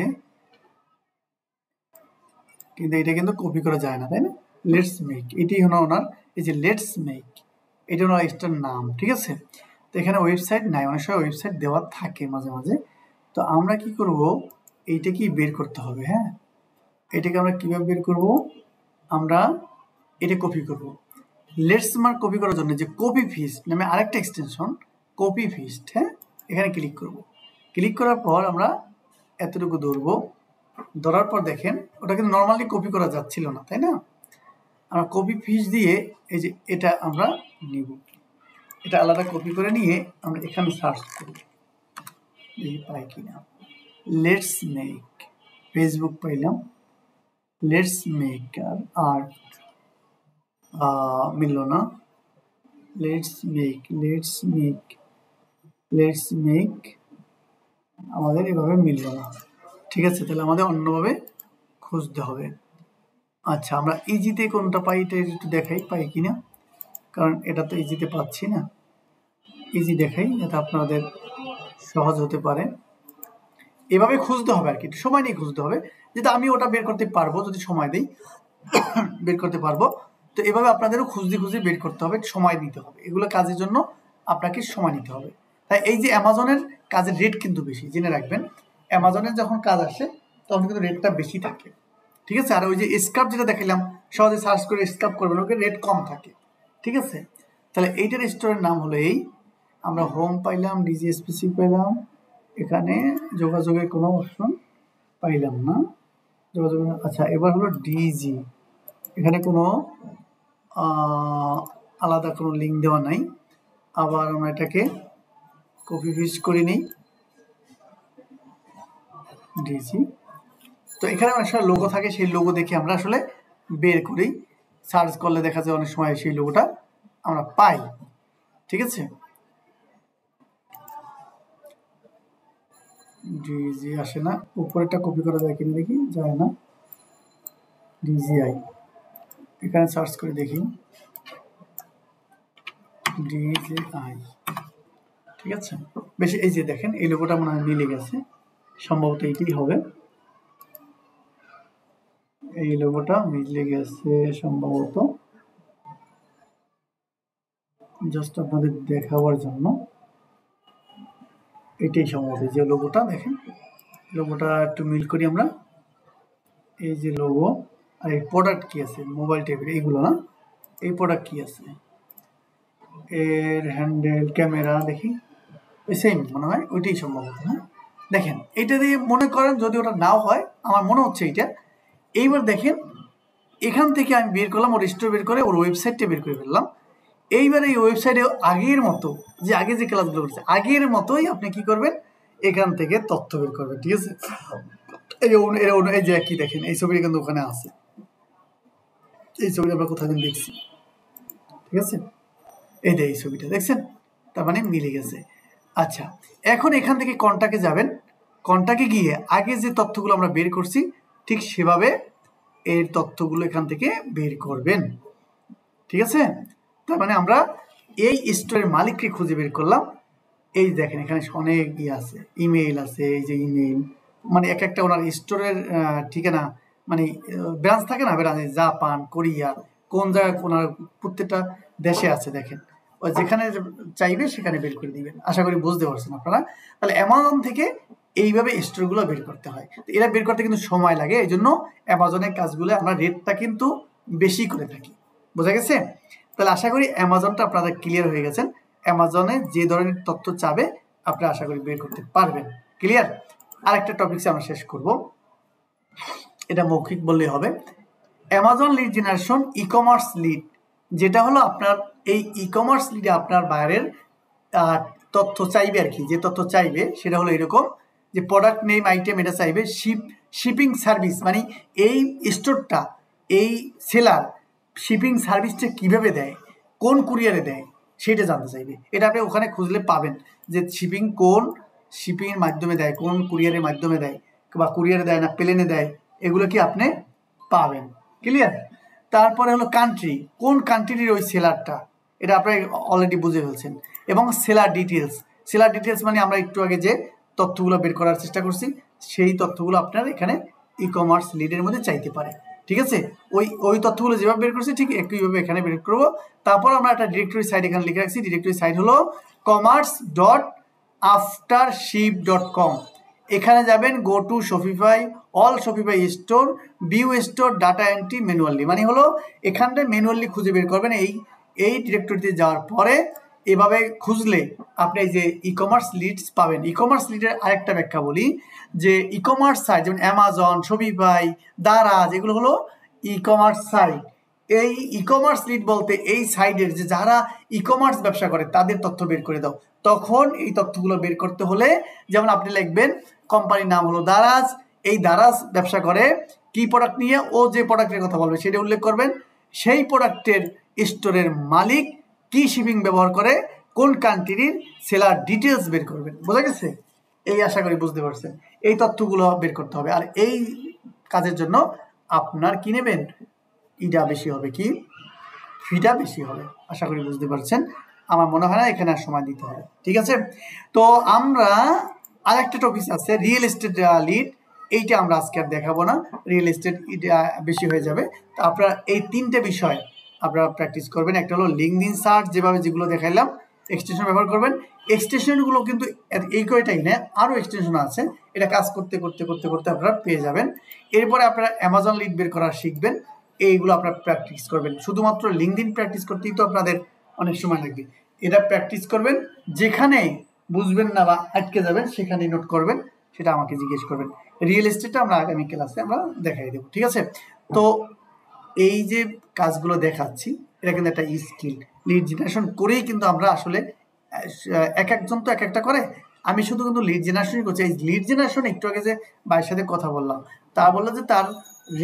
[SPEAKER 1] কিন্তু এটা কিন্তু কপি করা যায় না, তাই না? লেটস মেক, এটি হলো ওনার, এই যে লেটস মেক, এটা ওনার স্টোরের নাম, ঠিক আছে? তো এখানে ওয়েবসাইট নাই, অনেক সময় ওয়েবসাইট দেওয়া থাকে মাঝে মাঝে। তো আমরা কি করব, এইটা কি বের করতে হবে। হ্যাঁ, এটাকে আমরা কিভাবে বের করব, আমরা এটা কপি করব। লেটস মার্ক কপি করার জন্য যে কপি ফিস্ট নামে আরেকটা এক্সটেনশন, কপি ফিস্ট, হ্যাঁ, এখানে ক্লিক করব। ক্লিক করার পর আমরা এতটুকু ধরবো, ধরার পর দেখেন ওটা কিন্তু নর্মালি কপি করা যাচ্ছিল না, তাই না? আমরা কপি ফিস্ট দিয়ে এই যে এটা আমরা নিব, এটা আলাদা কপি করে নিয়ে আমরা এখানে সার্চ করব, দেখি পাই কিনা। লেটস মেক, ফেসবুক পাইলাম, লেটস মেক আর আর্ট মিলল না। Let's make, let's make, let's make আমাদের এভাবে মিলল না, ঠিক আছে? তাহলে আমাদের অন্যভাবে খুঁজতে হবে। আচ্ছা আমরা ইজিতে কোনটা পাই এটা একটু দেখাই, পাই কিনা, কারণ এটা তো ইজিতে পাচ্ছি না। ইজি দেখাই যাতে আপনাদের সহজ হতে পারে। এভাবে খুঁজতে হবে আর কি, একটু সময় নিয়ে খুঁজতে হবে, যেটা আমি ওটা বের করতে পারবো যদি সময় দিই, বের করতে পারবো। তো এভাবে আপনাদেরও খুঁজতে খুঁজতে বের করতে হবে, সময় দিতে হবে, এগুলো কাজের জন্য আপনাকে সময় নিতে হবে। তাই এই যে অ্যামাজনের কাজের রেট কিন্তু বেশি, জেনে রাখবেন। অ্যামাজনের যখন কাজ আসে তখন কিন্তু রেটটা বেশি থাকে, ঠিক আছে? আর ওই যে স্ক্রাব যেটা দেখালাম, সহজে সার্চ করে স্ক্রাব করবেন, ওকে রেট কম থাকে, ঠিক আছে? তাহলে এইটার স্টোরের নাম হলো এই, আমরা হোম পাইলাম, ডিজি স্পেসিফিক পাইলাম, এখানে যোগাযোগের কোনো অপশন পাইলাম না, যোগাযোগ। আচ্ছা এবার হলো ডিজি, এখানে কোনো আলাদা কোনো লিঙ্ক দেওয়া নাই। আবার আমরা এটাকে কপি পেস্ট করে নিই, ডিজি। তো এখানে অনেক সময় লোগো থাকে, সেই লোগো দেখে আমরা আসলে বের করি, সার্চ করলে দেখা যায় অনেক সময় সেই লোগোটা আমরা পাই, ঠিক আছে? ডিজি আসে না, উপরেরটা কপি করা যায় কিনা দেখি, যায় না। ডিজিআই, এখানে সার্চ করে দেখি, ডিজিআই, ঠিক আছে, বেশি এই যে দেখেন এই লোগোটা মনে হয় মিলে গেছে, সম্ভবত এইটাই হবে, এই লোগোটা মিলে গেছে সম্ভবত, জাস্ট আপনাদের দেখাবার জন্য, এটাই সম্ভবত যে লোগোটা দেখেন, লোগোটা একটু মিল করি আমরা, এই যে লোগো আর এই প্রোডাক্ট কি আছে মোবাইল টাইপের এইগুলো না, এই প্রোডাক্ট কি আছে, এর হ্যান্ডেল ক্যামেরা দেখি ওই সেম মনে হয়, ওইটাই সম্ভবত। হ্যাঁ দেখেন এটা দিয়ে মনে করেন যদি ওটা নাও হয়, আমার মনে হচ্ছে এইটা। এইবার দেখেন এখান থেকে আমি বের করলাম, ওর স্টোর বের করে ওর ওয়েবসাইটটা বের করে ফেললাম। এইবার এই ওয়েবসাইটে আগের মতো যে আগে যে ক্লাসগুলো করছে আগের মতোই আপনি কি করবেন, এখান থেকে তথ্য বের করবেন। ঠিক আছে, এই যে কি দেখেন এই ছবিটা কিন্তু ওখানে আছে, এই ছবিটা আমরা কোথাও দিন দেখছি। ঠিক আছে, এই যে এই ছবিটা দেখছেন, তার মানে মিলে গেছে। আচ্ছা এখন এখান থেকে কন্টাক্টে যাবেন, কন্টাক্টে গিয়ে আগে যে তথ্যগুলো আমরা বের করছি ঠিক সেভাবে এর তথ্যগুলো এখান থেকে বের করবেন। ঠিক আছে, তার মানে আমরা এই স্টোরের মালিককে খুঁজে বের করলাম। এই দেখেন এখানে অনেক আছে, ইমেইল আছে, এই যে ইমেইল মানে এক একটা ওনার স্টোরের ঠিকানা, মানে ব্রাঞ্চ থাকে না, ব্রাঞ্চ জাপান কোরিয়া কোন জায়গায় ওনার প্রত্যেকটা দেশে আছে দেখেন, ওই যেখানে চাইবে সেখানে বের করে দিবেন। আশা করি বুঝতে পারছেন আপনারা। তাহলে অ্যামাজন থেকে এইভাবে স্টোরগুলো বের করতে হয়, এরা বের করতে কিন্তু সময় লাগে, এই জন্য অ্যামাজনের কাজগুলো আমরা রেটটা কিন্তু বেশি করে থাকি। বোঝা গেছে? তাহলে আশা করি অ্যামাজনটা আপনারা ক্লিয়ার হয়ে গেছেন, অ্যামাজনে যে ধরনের তথ্য চাবে আপনারা আশা করি বের করতে পারবেন। ক্লিয়ার? আরেকটা টপিকসে আমরা শেষ করব, এটা মৌখিক বললেই হবে। Amazon lead generation e commerce lead, যেটা হলো আপনার এই ই কমার্স লিডে আপনার বাইরের তথ্য চাইবে আর কি, যে তথ্য চাইবে সেটা হলো এরকম যে প্রোডাক্ট নেম আইটেম এটা চাইবে, শিপিং সার্ভিস মানে এই স্টোরটা এই সেলার শিপিং সার্ভিসটা কিভাবে দেয়, কোন কুরিয়ারে দেয় সেটা জানতে চাইবে। এটা আপনি ওখানে খুঁজলে পাবেন যে শিপিং কোন শিপিংয়ের মাধ্যমে দেয়, কোন কুরিয়ারের মাধ্যমে দেয়, বা কুরিয়ারে দেয় না প্লেনে দেয়, এগুলো কি আপনি পাবেন। ক্লিয়ার? তারপরে হলো কান্ট্রি, কোন কান্ট্রির ওই সেলারটা, এটা আপনারা অলরেডি বুঝে ফেলছেন। এবং সেলার ডিটেলস, সেলার ডিটেলস মানে আমরা একটু আগে যে তথ্যগুলো বের করার চেষ্টা করছি সেই তথ্যগুলো আপনার এখানে ই কমার্স লিডের মধ্যে চাইতে পারে। ঠিক আছে, ওই তথ্যগুলো যেভাবে বের করছি ঠিক একইভাবে এখানে বের করবো। তারপর আমরা একটা ডিরেক্টরি সাইট এখানে লিখে রাখছি, ডিরেক্টরি সাইট হলো commerce.aftership.com। এখানে যাবেন go to Shopify, all Shopify store, view store, data entry manually, মানে হলো এখানটায় ম্যানুয়ালি খুঁজে বের করবেন। এই ডিরেক্টরিতে যাওয়ার পরে এভাবে খুঁজলে আপনি এই যে ই কমার্স লিডস পাবেন। ই কমার্স লিডের আরেকটা ব্যাখ্যা বলি যে ই কমার্স সাইট যেমন অ্যামাজন, শপিফাই, দারাজ এগুলো হলো ই কমার্স সাইট। এই ই কমার্স লিড বলতে এই সাইডের যে যারা ই কমার্স ব্যবসা করে তাদের তথ্য বের করে দাও। তখন এই তথ্যগুলো বের করতে হলে যেমন আপনি লিখবেন কোম্পানির নাম হলো দারাজ, এই দারাজ ব্যবসা করে কি প্রোডাক্ট নিয়ে, ও যে প্রোডাক্টের কথা বলবে সেটা উল্লেখ করবেন, সেই প্রোডাক্টের স্টোরের মালিক কি শিপিং ব্যবহার করে, কোন কান্ট্রির সেলার ডিটেলস বের করবেন। বোঝা গেছে? এই আশা করি বুঝতে পারছেন। এই তথ্যগুলো বের করতে হবে, আর এই কাজের জন্য আপনার কি নেবেন, ইটা বেশি হবে, কি ফিটা বেশি হবে। আশা করি বুঝতে পারছেন। আমার মনে হয় না এখানে আর সময় দিতে হবে। ঠিক আছে, তো আমরা আরেকটা টপিক আছে রিয়েল এস্টেট লিড, এইটা আমরা আজকে আর দেখাবো না, রিয়েল এস্টেট এটা বেশি হয়ে যাবে। তো আপনারা এই তিনটে বিষয় আপনারা প্র্যাকটিস করবেন। একটা হলো লিঙ্কডইন সার্চ, যেভাবে যেগুলো দেখাইলাম এক্সটেনশন ব্যবহার করবেন। এক্সটেনশনগুলো কিন্তু এই কয়টাই না, আরও এক্সটেনশন আছে, এটা কাজ করতে করতে করতে করতে আপনারা পেয়ে যাবেন। এরপরে আপনারা অ্যামাজন লিড বের করা শিখবেন, এইগুলো আপনারা প্র্যাকটিস করবেন। শুধুমাত্র লিঙ্কডইন প্র্যাকটিস করতেই তো আপনাদের অনেক সময় লাগবে, এটা প্র্যাকটিস করবেন। যেখানে বুঝবেন না বা আটকে যাবেন সেখানেই নোট করবেন, সেটা আমাকে জিজ্ঞেস করবেন। রিয়েল এস্টেটটা আমরা আগামী ক্লাসে আমরা দেখাই দেবো। ঠিক আছে, তো এই যে কাজগুলো দেখাচ্ছি এটা কিন্তু একটা স্কিল, লিড জেনারেশন করেই কিন্তু আমরা আসলে এক একজন তো এক একটা করে, আমি শুধু কিন্তু লিড জেনারেশনই করছি। এই লিড জেনারেশন একটু আগে যে ভাইয়ের সাথে কথা বললাম, তা বললো যে তার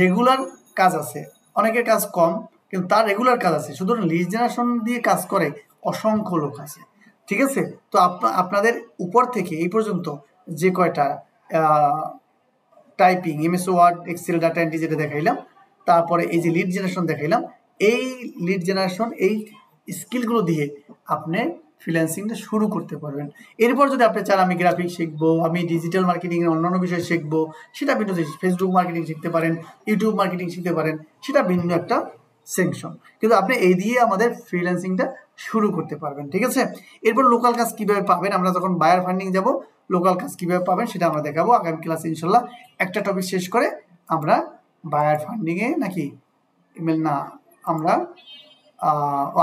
[SPEAKER 1] রেগুলার কাজ আছে, অনেকের কাজ কম কিন্তু তার রেগুলার কাজ আছে, শুধু লিড জেনারেশন দিয়ে কাজ করে অসংখ্য লোক আছে। ঠিক আছে, তো আপনাদের উপর থেকে এই পর্যন্ত যে কয়টা typing, MS Word, Excel, data entry যেটা দেখাইলাম, তারপরে এই যে লিড জেনারেশন দেখাইলাম, এই লিড জেনারেশন এই স্কিলগুলো দিয়ে আপনি ফ্রিল্যান্সিংটা শুরু করতে পারবেন। এরপর যদি আপনি চান আমি গ্রাফিক্স শিখবো, আমি ডিজিটাল মার্কেটিংয়ের অন্যান্য বিষয় শিখবো, সেটা ভিন্ন জিনিস। ফেসবুক মার্কেটিং শিখতে পারেন, ইউটিউব মার্কেটিং শিখতে পারেন, সেটা ভিন্ন একটা সেকশন। কিন্তু আপনি এই দিয়ে আমাদের ফ্রিল্যান্সিংটা শুরু করতে পারবেন, ঠিক আছে? এরপর লোকাল কাজ কিভাবে পাবেন, আমরা যখন বায়ার ফান্ডিং যাব লোকাল কাজ কিভাবে পাবেন সেটা আমরা দেখাবো আগামী ক্লাসে ইনশাল্লাহ। একটা টপিক শেষ করে আমরা বায়ার ফান্ডিংয়ে নাকি ইমেল না, আমরা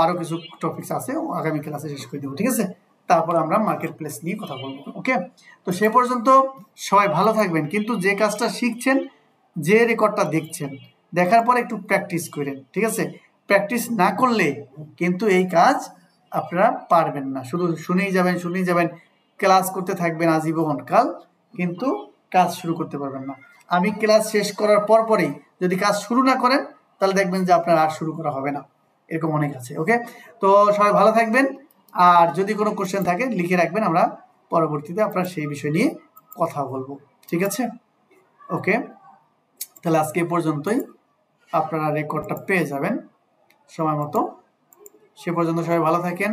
[SPEAKER 1] আরও কিছু টপিকস আছে আগামী ক্লাসে শেষ করে দেবো, ঠিক আছে? তারপর আমরা মার্কেট প্লেস নিয়ে কথা বলবো। ওকে, তো সে পর্যন্ত সবাই ভালো থাকবেন। কিন্তু যে কাজটা শিখছেন, যে রেকর্ডটা দেখছেন, দেখার পরে একটু প্র্যাকটিস করেন, ঠিক আছে? প্র্যাকটিস না করলে কিন্তু এই কাজ আপনারা পারবেন না। শুধু শুনেই যাবেন, ক্লাস করতে থাকবেন আজীবন কাল, কিন্তু কাজ শুরু করতে পারবেন না। আমি ক্লাস শেষ করার পরেই যদি কাজ শুরু না করেন তাহলে দেখবেন যে আপনার আর শুরু করা হবে না। এরকম অনেক আছে। ওকে, তো সবাই ভালো থাকবেন। আর যদি কোনো কোশ্চেন থাকে লিখে রাখবেন, আমরা পরবর্তীতে আপনার সেই বিষয় নিয়ে কথা বলবো, ঠিক আছে? ওকে, তাহলে আজকে পর্যন্তই, আপনারা রেকর্ডটা পেয়ে যাবেন সময় মতো। সে পর্যন্ত সবাই ভালো থাকেন।